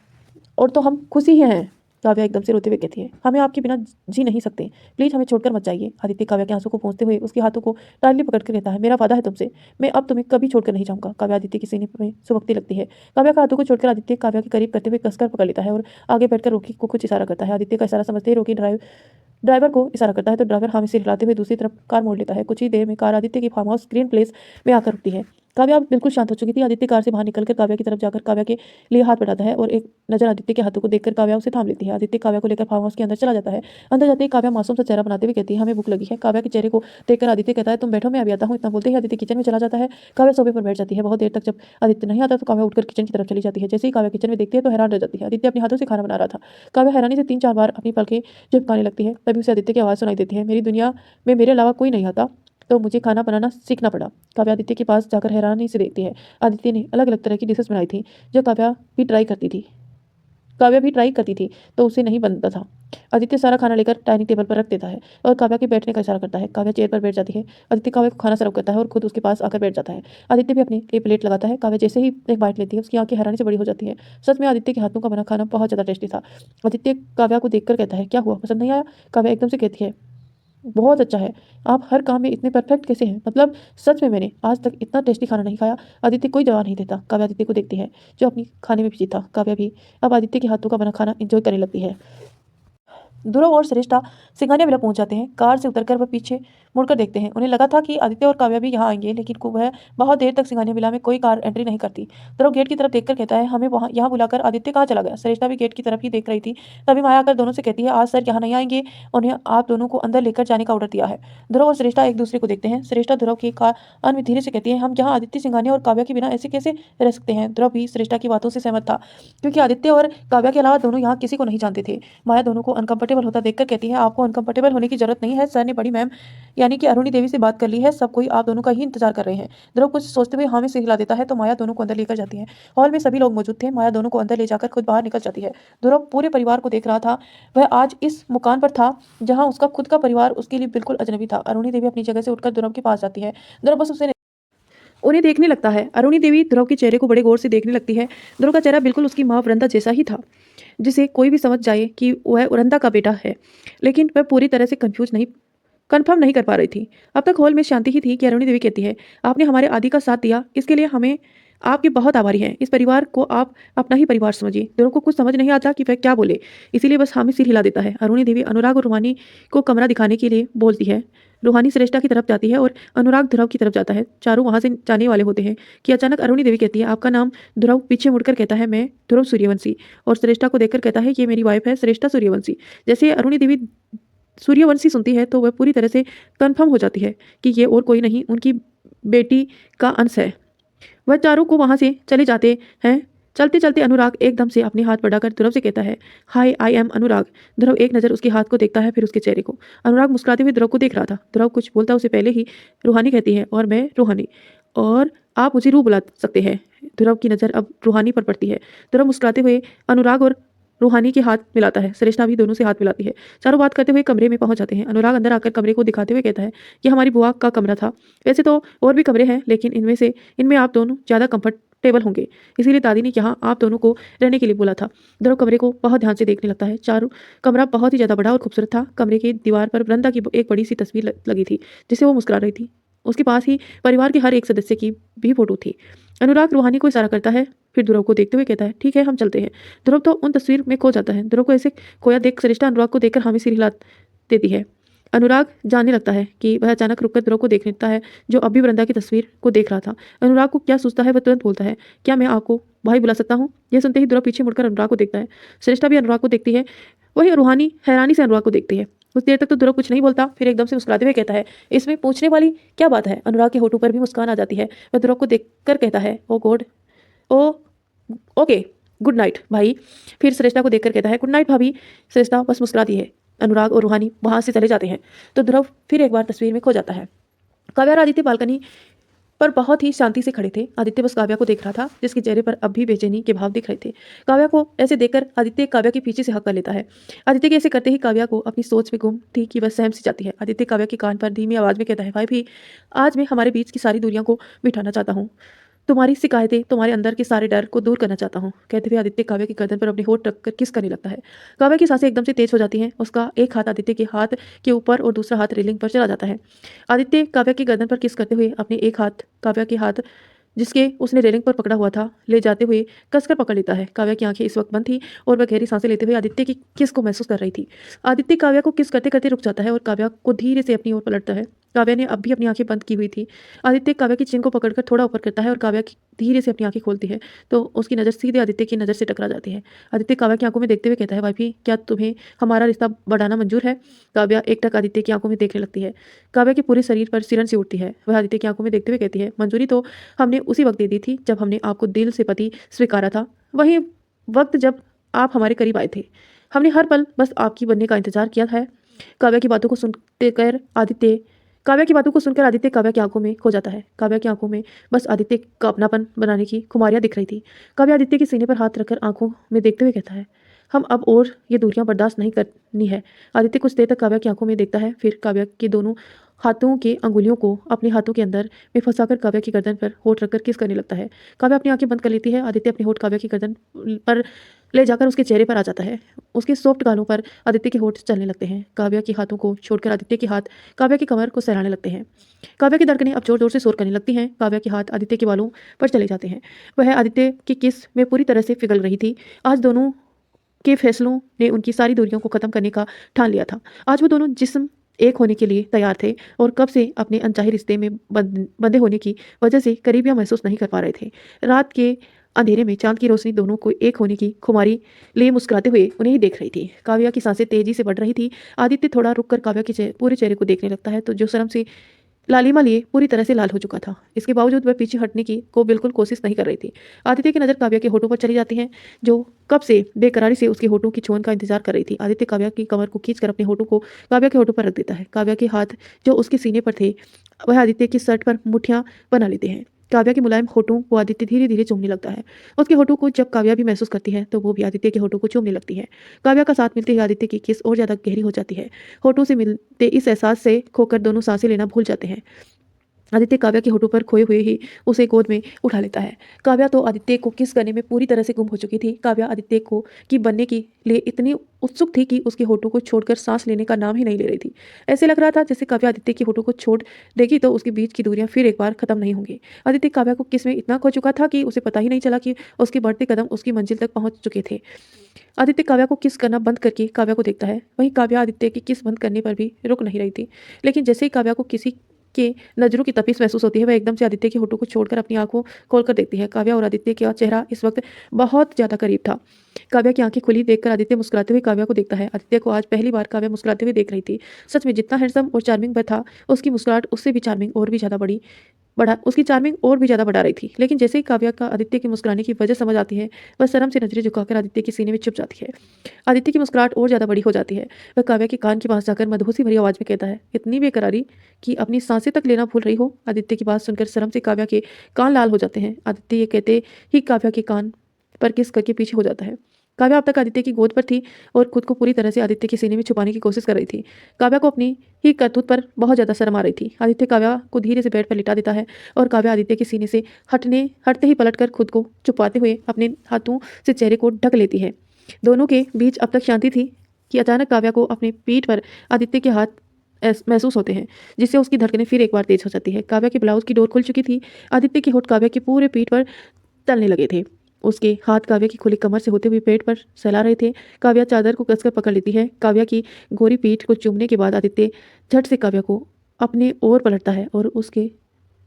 और तो हम खुशी ही हैं। काव्या एकदम से रोते हुए कहती है, हमें आपके बिना जी नहीं सकते, प्लीज हमें छोड़कर मत जाइए। आदित्य काव्या के आंसू को पोंछते हुए उसके हाथों को टाइटली पकड़कर कहता है, मेरा वादा है तुमसे, मैं अब तुम्हें कभी छोड़कर नहीं जाऊंगा। काव्या आदित्य के सीने में सुबकती लगती है। काव्या का हाथों को छोड़कर आदित्य काव्या के करीब करते हुए कसकर पकड़ लेता है और आगे बैठकर रोकी को कुछ इशारा करता है। आदित्य का इशारा समझते ही रोकी ड्राइवर को इशारा करता है तो ड्राइवर हामी से हिलाते हुए दूसरी तरफ कार मोड़ लेता है। कुछ ही देर में कार आदित्य की फार्म हाउस ग्रीन प्लेस में आकर रुकती है। काव्या अब बिल्कुल शांत हो चुकी थी। आदित्य कार से बाहर निकलकर काव्या की तरफ जाकर काव्या के लिए हाथ बढ़ाता है और एक नजर आदित्य के हाथों को देखकर काव्या उसे थाम लेती है। आदित्य काव्या को लेकर फार्म हाउस के अंदर चला जाता है। अंदर जाते ही काव्या मासूम सा चेहरा बनाते हुए कहती है, हमें भूख लगी है। काव्या के चेहरे को देखकर आदित्य कहता है, तुम बैठो, मैं अभी आता हूँ। इतना बोलते ही आदित्य किचन में चला जाता है। काव्या सोफे पर बैठ जाती है। बहुत देर तक जब आदित्य नहीं आता तो काव्या उठकर किचन की तरफ चली जाती है। जैसे ही काव्या किचन में देखती है तो हैरान रह जाती है। आदित्य अपने हाथों से खाना बना रहा था। काव्या हैरानी से 3-4 बार अपनी पलकें झपकाने लगती है। तभी उसे आदित्य की आवाज़ सुनाई देती है, मेरी दुनिया में मेरे अलावा कोई नहीं आता, तो मुझे खाना बनाना सीखना पड़ा। काव्या आदित्य के पास जाकर हैरानी से देखती है। आदित्य ने अलग अलग तरह की डिशेस बनाई थी जो काव्या भी ट्राई करती थी तो उसे नहीं बनता था। आदित्य सारा खाना लेकर डाइनिंग टेबल पर रख देता है और काव्या के बैठने का इशारा करता है। काव्या चेयर पर बैठ जाती है। आदित्य काव्या को खाना सर्व करता है और खुद उसके पास आकर बैठ जाता है। आदित्य भी अपने लिए प्लेट लगाता है। काव्या जैसे ही एक बाइट लेती है उसकी आंखें हैरानी से बड़ी हो जाती है। सच में आदित्य के हाथों का बना खाना बहुत ज़्यादा टेस्टी था। आदित्य काव्या को देखकर कहता है, क्या हुआ, पसंद नहीं आया? काव्या एकदम से कहती है, बहुत अच्छा है। आप हर काम में इतने परफेक्ट कैसे हैं? मतलब सच में मैंने आज तक इतना टेस्टी खाना नहीं खाया। आदित्य कोई जवाब नहीं देता। काव्या आदित्य को देखती है, जो अपनी खाने में बिजी था। काव्या भी अब आदित्य के हाथों का बना खाना एंजॉय करने लगती है। ध्रुव और श्रेष्ठा सिंघानिया विला पहुंच जाते हैं। कार से उतरकर वह पीछे मुड़कर देखते हैं। उन्हें लगा था कि आदित्य और काव्या भी यहाँ आएंगे, लेकिन वह बहुत देर तक सिंघानिया विला में कोई कार एंट्री नहीं करती। ध्रुव गेट की तरफ देखकर कहता है, हमें वहाँ यहाँ बुलाकर आदित्य कहाँ चला गया? श्रेष्ठा भी गेट की तरफ ही देख रही थी। तभी माया आकर दोनों से कहती है, आज सर यहाँ नहीं आएंगे, उन्हें आप दोनों को अंदर लेकर जाने का ऑर्डर दिया है। ध्रुव और श्रेष्ठा एक दूसरे को देखते हैं। श्रेष्ठा ध्रुव की कान में धीरे से कहती है, हम यहाँ आदित्य सिंघानिया और काव्या के बिना ऐसे कैसे रह सकते हैं? ध्रुव भी श्रेष्ठा की बातों से सहमत था, क्योंकि आदित्य और काव्या के अलावा दोनों यहाँ किसी को नहीं जानते थे। माया दोनों को अनकंफर्टेबल होता देखकर कहती है, आपको अनकंफर्टेबल होने की जरूरत नहीं है। सर ने बड़ी मैम यानी कि अरुणी देवी से बात कर ली है। सब कोई आप दोनों का ही इंतजार कर रहे हैं। ध्रुव कुछ सोचते हुए हाँ में सिर हिला देता है, तो माया दोनों को अंदर लेकर जाती है। हॉल में सभी लोग मौजूद थे। माया दोनों को अंदर ले जाकर खुद बाहर निकल जाती है। ध्रुव पूरे परिवार को देख रहा था। वह आज इस मुकाम पर था जहाँ उसका खुद का परिवार उसके लिए बिल्कुल अजनबी था। अरुणी देवी अपनी जगह से उठकर ध्रुव के पास जाती है। ध्रुव बस उसे उन्हें देखने लगता है। अरुणी देवी ध्रुव के चेहरे को बड़े गौर से देखने लगती है। ध्रुव का चेहरा बिल्कुल उसकी माँ वृंदा जैसा ही था, जिसे कोई भी समझ जाए कि वह वृंदा का बेटा है, लेकिन वह पूरी तरह से कंफर्म नहीं कर पा रही थी। अब तक हॉल में शांति ही थी कि अरुणी देवी कहती है, आपने हमारे आदि का साथ दिया, इसके लिए हमें आपके बहुत आभारी हैं। इस परिवार को आप अपना ही परिवार समझिए। ध्रुव को कुछ समझ नहीं आता कि वह क्या बोले, इसीलिए बस हामी सिर हिला देता है। अरुणी देवी अनुराग और रूहानी को कमरा दिखाने के लिए बोलती है। रूहानी श्रेष्ठा की तरफ जाती है और अनुराग ध्रुव की तरफ जाता है। चारों वहां से जाने वाले होते हैं कि अचानक अरुणी देवी कहती है, आपका नाम? ध्रुव पीछे मुड़कर कहता है, मैं ध्रुव सूर्यवंशी, और श्रेष्ठा को देखकर कहता है, ये मेरी वाइफ है श्रेष्ठा सूर्यवंशी। जैसे अरुणी देवी सूर्यवंशी सुनती है तो वह पूरी तरह से कंफर्म हो जाती है कि ये और कोई नहीं, उनकी बेटी का अंश है। वह चारों को वहां से चले जाते हैं। चलते चलते अनुराग एकदम से अपने हाथ बढ़ाकर ध्रुव से कहता है, हाय आई एम अनुराग। ध्रुव एक नज़र उसके हाथ को देखता है, फिर उसके चेहरे को। अनुराग मुस्कुराते हुए ध्रुव को देख रहा था। ध्रुव कुछ बोलता उसे पहले ही रूहानी कहती है, और मैं रूहानी, और आप मुझे रू बुला सकते हैं। ध्रुव की नज़र अब रूहानी पर पड़ती है। ध्रुव मुस्कुराते हुए अनुराग और रूहानी के हाथ मिलाता है। श्रेष्ठा भी दोनों से हाथ मिलाती है। चारों बात करते हुए कमरे में पहुंच जाते हैं। अनुराग अंदर आकर कमरे को दिखाते हुए कहता है, यह हमारी बुआ का कमरा था। वैसे तो और भी कमरे हैं, लेकिन इनमें आप दोनों ज़्यादा कंफर्टेबल होंगे, इसीलिए दादी ने यहाँ आप दोनों को रहने के लिए बोला था। ध्रुव कमरे को बहुत ध्यान से देखने लगता है। चारों कमरा बहुत ही ज़्यादा बड़ा और खूबसूरत था। कमरे की दीवार पर वृंदा की एक बड़ी सी तस्वीर लगी थी, जिसे वो मुस्कुरा रही थी। उसके पास ही परिवार के हर एक सदस्य की भी फोटो थी। अनुराग रूहानी को इशारा करता है, फिर ध्रुव को देखते हुए कहता है, ठीक है हम चलते हैं। ध्रुव तो उन तस्वीर में खो जाता है। ध्रुव को ऐसे खोया देख श्रेष्ठा अनुराग को देखकर हामी सिर हिला देती है। अनुराग जानने लगता है कि वह अचानक रुककर ध्रुव को देख लेता है, जो अभी वृंदा की तस्वीर को देख रहा था। अनुराग को क्या सोचता है, वह तुरंत बोलता है, क्या मैं आपको भाई बुला सकता हूँ? यह सुनते ही ध्रुव पीछे मुड़कर अनुराग को देखता है। श्रेष्ठा भी अनुराग को देखती है। वही रूहानी हैरानी से अनुराग को देखती है। कुछ देर तक तो ध्रुव कुछ नहीं बोलता, फिर एकदम से मुस्कुराते हुए कहता है, इसमें पूछने वाली क्या बात है? अनुराग के होठों पर भी मुस्कान आ जाती है। वह ध्रुव को देखकर कहता है, ओ गॉड, ओ ओके, गुड नाइट भाई। फिर श्रेष्ठा को देखकर कहता है, गुड नाइट भाभी। श्रेष्ठा बस मुस्कुराती है। अनुराग और रूहानी वहां से चले जाते हैं तो ध्रुव फिर एक बार तस्वीर में खो जाता है। काव्या और आदित्य बालकनी पर बहुत ही शांति से खड़े थे। आदित्य बस काव्या को देख रहा था, जिसके चेहरे पर अब भी बेचैनी के भाव दिख रहे थे। काव्या को ऐसे देखकर आदित्य काव्या के पीछे से हक कर लेता है। आदित्य के ऐसे करते ही काव्या को अपनी सोच में गुम थी कि वह सहम सी जाती है। आदित्य काव्या के कान पर धीमी आवाज में कहता है, भाई भी आज मैं हमारे बीच की सारी दूरियों को मिटाना चाहता हूँ। तुम्हारी शिकायतें, तुम्हारे अंदर के सारे डर को दूर करना चाहता हूँ। कहते हुए आदित्य काव्या की गर्दन पर अपने होठ रखकर किस करने लगता है। काव्या की सांसें एकदम से तेज हो जाती हैं। उसका एक हाथ आदित्य के हाथ के ऊपर और दूसरा हाथ रेलिंग पर चला जाता है। आदित्य काव्या की गर्दन पर किस करते हुए अपने एक हाथ काव्या के हाथ, जिसके उसने रेलिंग पर पकड़ा हुआ था, ले जाते हुए कसकर पकड़ लेता है। काव्या की आंखें इस वक्त बंद थी और वह गहरी सांसें लेते हुए आदित्य की किस को महसूस कर रही थी। आदित्य काव्या को किस करते करते रुक जाता है और काव्या को धीरे से अपनी ओर पलटता है। काव्या ने अब भी अपनी आंखें बंद की हुई थी। आदित्य काव्या की चिन को पकड़कर थोड़ा ऊपर करता है और काव्या की धीरे से अपनी आंखें खोलती है तो उसकी नज़र सीधे आदित्य की नज़र से टकरा जाती है। आदित्य काव्या की आंखों में देखते हुए कहता है, वाइफी क्या तुम्हें हमारा रिश्ता बढ़ाना मंजूर है? काव्या एकटक आदित्य की आंखों में देखने लगती है। काव्या के पूरे शरीर पर सिरन सी उठती है। वह आदित्य की आंखों में देखते हुए कहती है, मंजूरी तो हमने उसी वक्त दे दी थी जब हमने आपको दिल से पति स्वीकारा था, वही वक्त जब आप हमारे करीब आए थे। हमने हर पल बस आपकी बनने का इंतजार किया है। काव्या की बातों को सुनकर आदित्य काव्या की बातों को सुनकर आदित्य काव्या की आंखों में खो जाता है। काव्या की आंखों में बस आदित्य का अपनापन बनाने की खुमारियां दिख रही थी। काव्या आदित्य के सीने पर हाथ रखकर आंखों में देखते हुए कहता है, हम अब और ये दूरियां बर्दाश्त नहीं करनी है। आदित्य कुछ देर तक काव्या की आंखों में देखता है, फिर काव्या के दोनों हाथों के अंगुलियों को अपने हाथों के अंदर में फंसाकर काव्या की गर्दन पर होठ रखकर किस करने लगता है। काव्या अपनी आंखें बंद कर लेती है। आदित्य अपने होठ काव्या की गर्दन पर ले जाकर उसके चेहरे पर आ जाता है। उसके सॉफ्ट गालों पर आदित्य के होठ चलने लगते हैं। काव्या के हाथों को छोड़कर आदित्य के हाथ काव्या की कमर को सहलाने लगते हैं। काव्या की धड़कनें अब जोर जोर से शोर करने लगती हैं। काव्या के हाथ आदित्य के बालों पर चले जाते हैं। वह आदित्य की किस में पूरी तरह से पिघल रही थी। आज दोनों के फैसलों ने उनकी सारी दूरियों को खत्म करने का ठान लिया था। आज वो दोनों जिस्म एक होने के लिए तैयार थे और कब से अपने अनचाहे रिश्ते में बंधे होने की वजह से करीबियां महसूस नहीं कर पा रहे थे। रात के अंधेरे में चांद की रोशनी दोनों को एक होने की खुमारी लिए मुस्कुराते हुए उन्हें ही देख रही थी। काव्या की सांसें तेजी से बढ़ रही थी। आदित्य थोड़ा रुक कर काव्या के पूरे चेहरे को देखने लगता है तो जो शर्म से लालिमा लिए पूरी तरह से लाल हो चुका था। इसके बावजूद वह पीछे हटने की को बिल्कुल कोशिश नहीं कर रही थी। आदित्य की नज़र काव्या के होठों पर चली जाती है जो कब से बेकरारी से उसके होठों की छुअन का इंतजार कर रही थी। आदित्य काव्या की कमर को खींचकर अपने होठों को काव्या के होठों पर रख देता है। काव्या के हाथ जो उसके सीने पर थे वह आदित्य की शर्ट पर मुठ्ठियां बना लेते हैं। काव्या के मुलायम होठों को आदित्य धीरे धीरे चूमने लगता है। उसके होठों को जब काव्या भी महसूस करती है तो वो भी आदित्य के होठों को चूमने लगती है। काव्या का साथ मिलते ही आदित्य की किस और ज्यादा गहरी हो जाती है। होठों से मिलते इस एहसास से खोकर दोनों सांसें लेना भूल जाते हैं। आदित्य काव्या के होठों पर खोए हुए ही उसे गोद में उठा लेता है। काव्या तो आदित्य को किस करने में पूरी तरह से गुम हो चुकी थी। काव्या आदित्य को की बनने के लिए इतनी उत्सुक थी कि उसके होठों को छोड़कर सांस लेने का नाम ही नहीं ले रही थी। ऐसे लग रहा था जैसे काव्या आदित्य के होठों को छोड़ देगी तो उसके बीच की दूरियां फिर एक बार खत्म नहीं होंगी। आदित्य काव्या को किस में इतना खो चुका था कि उसे पता ही नहीं चला कि उसके बढ़ते कदम उसकी मंजिल तक पहुंच चुके थे। आदित्य काव्या को किस करना बंद करके काव्या को देखता है। वहीं काव्या आदित्य की किस बंद करने पर भी रुक नहीं रही थी। लेकिन जैसे ही काव्या को किसी के नजरों की तपिश महसूस होती है वह एकदम से आदित्य के होठों को छोड़कर अपनी आंखों खोलकर देखती है। काव्या और आदित्य का चेहरा इस वक्त बहुत ज्यादा करीब था। काव्या की आंखें खुली देखकर आदित्य मुस्कुराते हुए काव्या को देखता है। आदित्य को आज पहली बार काव्या मुस्कुराते हुए देख रही थी। सच में जितना हैंडसम और चार्मिंग वह था उसकी मुस्कुराहट उससे भी चार्मिंग और भी ज्यादा बढ़ा उसकी चार्मिंग और भी ज़्यादा बढ़ा रही थी। लेकिन जैसे ही काव्या का आदित्य की मुस्कुराने की वजह समझ आती है वह शर्म से नजरें झुकाकर आदित्य के सीने में चुप जाती है। आदित्य की मुस्कुराहट और ज़्यादा बड़ी हो जाती है। वह काव्या के कान के पास जाकर मदहोशी भरी आवाज़ में कहता है, इतनी बेकरारी कि अपनी सांसें तक लेना भूल रही हो। आदित्य की बात सुनकर शर्म से काव्या के कान लाल हो जाते हैं। आदित्य ये कहते ही काव्या के कान पर किस करके पीछे हो जाता है। काव्या अब तक आदित्य की गोद पर थी और खुद को पूरी तरह से आदित्य के सीने में छुपाने की कोशिश कर रही थी। काव्या को अपनी ही करतूत पर बहुत ज़्यादा शर्म आ रही थी। आदित्य काव्या को धीरे से बेड पर लिटा देता है और काव्या आदित्य के सीने से हटते ही पलटकर खुद को छुपाते हुए अपने हाथों से चेहरे को ढक लेती है। दोनों के बीच अब तक शांति थी कि अचानक काव्या को अपने पीठ पर आदित्य के हाथ महसूस होते हैं जिससे उसकी धड़कनें फिर एक बार तेज हो जाती है। काव्या के ब्लाउज की डोर खुल चुकी थी। आदित्य के होठ काव्या की पूरे पीठ पर तलने लगे थे। उसके हाथ काव्या की खुली कमर से होते हुए पेट पर सहला रहे थे। काव्या चादर को कसकर पकड़ लेती है। काव्या की गोरी पीठ को चूमने के बाद आदित्य झट से काव्या को अपने ओर पलटता है और उसके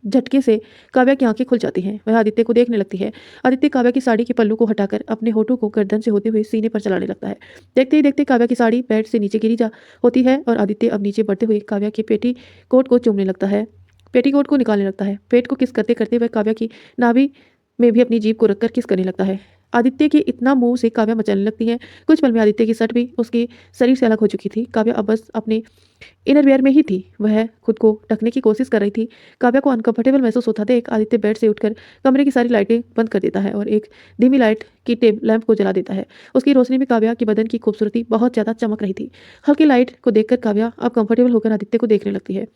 झटके से काव्या की आंखें खुल जाती हैं। वह आदित्य को देखने लगती है। आदित्य काव्या की साड़ी के पल्लू को हटाकर अपने होठों को गर्दन से होते हुए सीने पर चलाने लगता है। देखते ही देखते काव्या की साड़ी पैर से नीचे गिरी जा होती है और आदित्य अब नीचे बढ़ते हुए काव्या के पेटी कोट को चूमने लगता है, पेटीकोट को निकालने लगता है। पेट को किस करते करते वह काव्या की नाभि में भी अपनी जीभ को रखकर किस करने लगता है। आदित्य के इतना मुंह से काव्या मचलने लगती है। कुछ पल में आदित्य की सट भी उसके शरीर से अलग हो चुकी थी। काव्या अब बस अपने इनरवियर में ही थी। वह खुद को ढकने की कोशिश कर रही थी। काव्या को अनकंफर्टेबल महसूस होता देख आदित्य बेड से उठकर कमरे की सारी लाइटें बंद कर देता है और एक धीमी लाइट की टेब लैंप को जला देता है। उसकी रोशनी में काव्या के बदन की खूबसूरती बहुत ज़्यादा चमक रही थी। हल्की लाइट को देखकर काव्या अब कंफर्टेबल होकर आदित्य को देखने लगती है।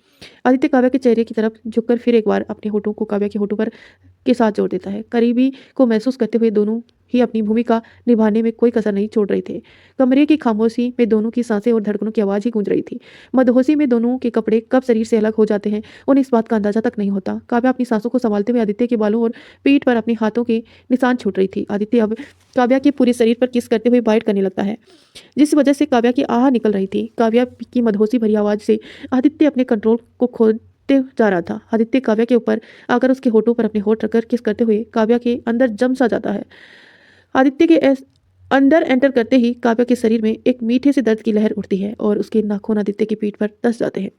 आदित्य काव्या के चेहरे की तरफ झुककर फिर एक बार अपने होठों को काव्या के होठों पर के साथ जोड़ देता है। करीबी को महसूस करते हुए दोनों ही अपनी भूमिका निभाने में कोई कसर नहीं छोड़ रहे थे। कमरे की खामोशी में दोनों की सांसें और धड़कनों की आवाज़ ही गूंज रही थी। मदहोशी में दोनों के कपड़े कब शरीर से अलग हो जाते हैं उन्हें इस बात का अंदाजा तक नहीं होता। काव्या अपनी सांसों को संभालते हुए आदित्य के बालों और पीठ पर अपने हाथों के निशान छूट रही थी। आदित्य अब काव्या के पूरे शरीर पर किस करते हुए बाइट करने लगता है जिस वजह से काव्या की आह निकल रही थी। काव्या की मदहोशी भरी आवाज़ से आदित्य अपने कंट्रोल को खो जा रहा था। आदित्य काव्या के ऊपर आकर उसके होठों पर अपने होठ रखकर किस करते हुए काव्या के अंदर जम सा जाता है। आदित्य के अंदर एंटर करते ही काव्या के शरीर में एक मीठे से दर्द की लहर उठती है और उसके नाखून आदित्य की पीठ पर दस जाते हैं।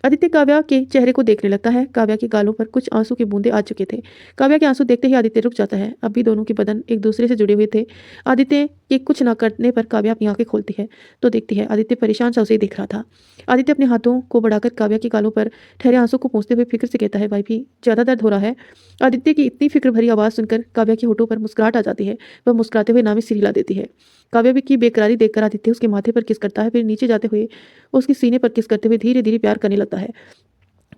आदित्य काव्या के चेहरे को देखने लगता है। काव्या के गालों पर कुछ आंसू के बूंदे आ चुके थे। काव्या के आंसू देखते ही आदित्य रुक जाता है। अब भी दोनों के बदन एक दूसरे से जुड़े हुए थे। आदित्य के कुछ न करने पर काव्या अपनी आंखें खोलती है तो देखती है आदित्य परेशान सा उसे देख रहा था। आदित्य अपने हाथों को बढ़ाकर काव्या के गालों पर ठहरे आंसू को पोंछते हुए फिक्र से कहता है, भाई भी ज़्यादा दर्द हो रहा है। आदित्य की इतनी फिक्र भरी आवाज़ सुनकर काव्या के होठों पर मुस्कुराहट आ जाती है। वह मुस्कुराते हुए नामी सिर हिला देती है। काव्या की बेकरारी देखकर आदित्य उसके माथे पर किस करता है, फिर नीचे जाते हुए उसके सीने पर किस करते हुए धीरे धीरे प्यार करने लगता है।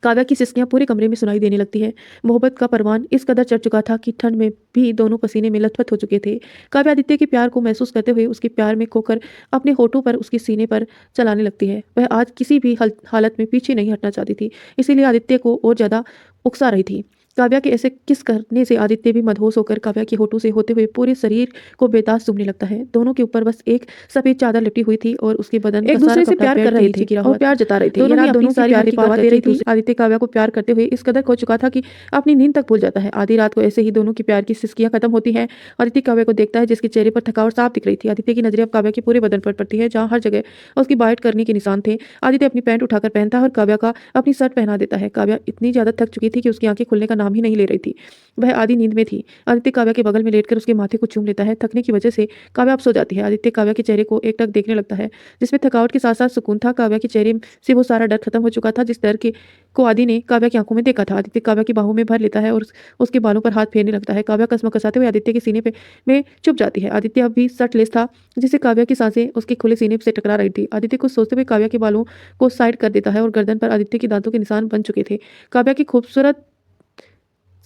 काव्या की सिसकियां पूरे कमरे में सुनाई देने लगती है। मोहब्बत का परवान इस कदर चढ़ चुका था कि ठंड में भी दोनों पसीने में लथपथ हो चुके थे। काव्या आदित्य के प्यार को महसूस करते हुए उसके प्यार में खोकर अपने होठों पर उसके सीने पर चलाने लगती है। वह आज किसी भी हालत में पीछे नहीं हटना चाहती थी, इसीलिए आदित्य को और ज्यादा उकसा रही थी। काव्या के ऐसे किस करने से आदित्य भी मदहोश होकर काव्या के होठों से होते हुए पूरे शरीर को बेताज चूमने लगता है। दोनों के ऊपर बस एक सफेद चादर लिपटी हुई थी और उसके बदन एक दूसरे से प्यार कर रहे थे और प्यार जता रहे थे। दोनों की प्यार की गवाह दे रही थी। आदित्य काव्या को प्यार करते हुए इस कदर खो चुका था कि अपनी नींद तक भूल जाता है। आधी रात को ऐसे ही दोनों की प्यार की सिसकियां खत्म होती हैं। आदित्य काव्या को देखता है जिसके चेहरे पर थकावट साफ दिख रही थी। आदित्य की नजरें अब काव्या के पूरे बदन पर पड़ती है जहाँ हर जगह उसकी बाइट करने के निशान थे। आदित्य अपनी पैंट उठाकर पहनता है और काव्या का अपनी शर्ट पहना देता है। काव्या इतनी ज्यादा थक चुकी थी कि उसकी आंखें खुलने का नाम ही नहीं ले रही थी। वह आधी नींद में थी। आदित्य काव्या के बगल में लेटकर उसके माथे को चूम लेता है। थकने की वजह से काव्या अब सो जाती है। आदित्य काव्या के चेहरे को एकटक देखने लगता है जिसमें थकावट के साथ साथ सुकून था। काव्या के चेहरे से वो सारा डर खत्म हो चुका था जिस डर के को आदि ने काव्या की आंखों में देखा था। आदित्य काव्या की बाहों में भर लेता है और उसके बालों पर हाथ फेरने लगता है। काव्या कसमकसाते हुए आदित्य के सीने पे में चुप जाती है। आदित्य अब भी शर्टलेस था जिससे काव्या की सांसें उसके खुले सीने से टकरा रही थी। आदित्य कुछ सोचते हुए काव्या के बालों को साइड कर देता है और गर्दन पर आदित्य के दांतों के निशान बन चुके थे। काव्या की खूबसूरत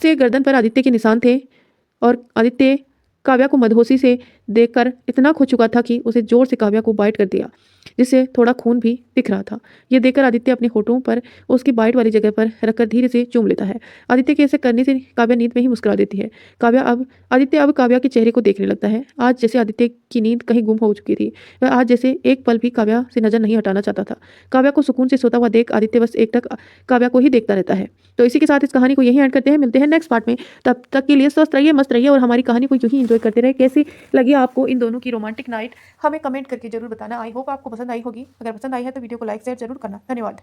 से गर्दन पर आदित्य के निशान थे और आदित्य काव्या को मदहोशी से देखकर इतना खो चुका था कि उसे जोर से काव्या को बाइट कर दिया जिससे थोड़ा खून भी दिख रहा था। यह देखकर आदित्य अपने होठों पर उसकी बाइट वाली जगह पर रखकर धीरे से चूम लेता है। आदित्य के ऐसे करने से काव्या नींद में ही मुस्कुरा देती है। आदित्य अब काव्या के चेहरे को देखने लगता है। आज जैसे आदित्य की नींद कहीं गुम हो चुकी थी। वह आज जैसे एक पल भी काव्या से नजर नहीं हटाना चाहता था। काव्या को सुकून से सोता हुआ देख आदित्य बस एकटक काव्या को ही देखता रहता है। तो इसी के साथ इस कहानी को यहीं एंड करते हैं। मिलते हैं नेक्स्ट पार्ट में। तब तक के लिए स्वस्थ रहिए, मस्त रहिए और हमारी कहानी को यूं ही एंजॉय करते रहे। कैसी लगी आपको इन दोनों की रोमांटिक नाइट हमें कमेंट करके जरूर बताना। आई होप आपको पसंद आई होगी। अगर पसंद आई है तो वीडियो को लाइक शेयर जरूर करना। धन्यवाद।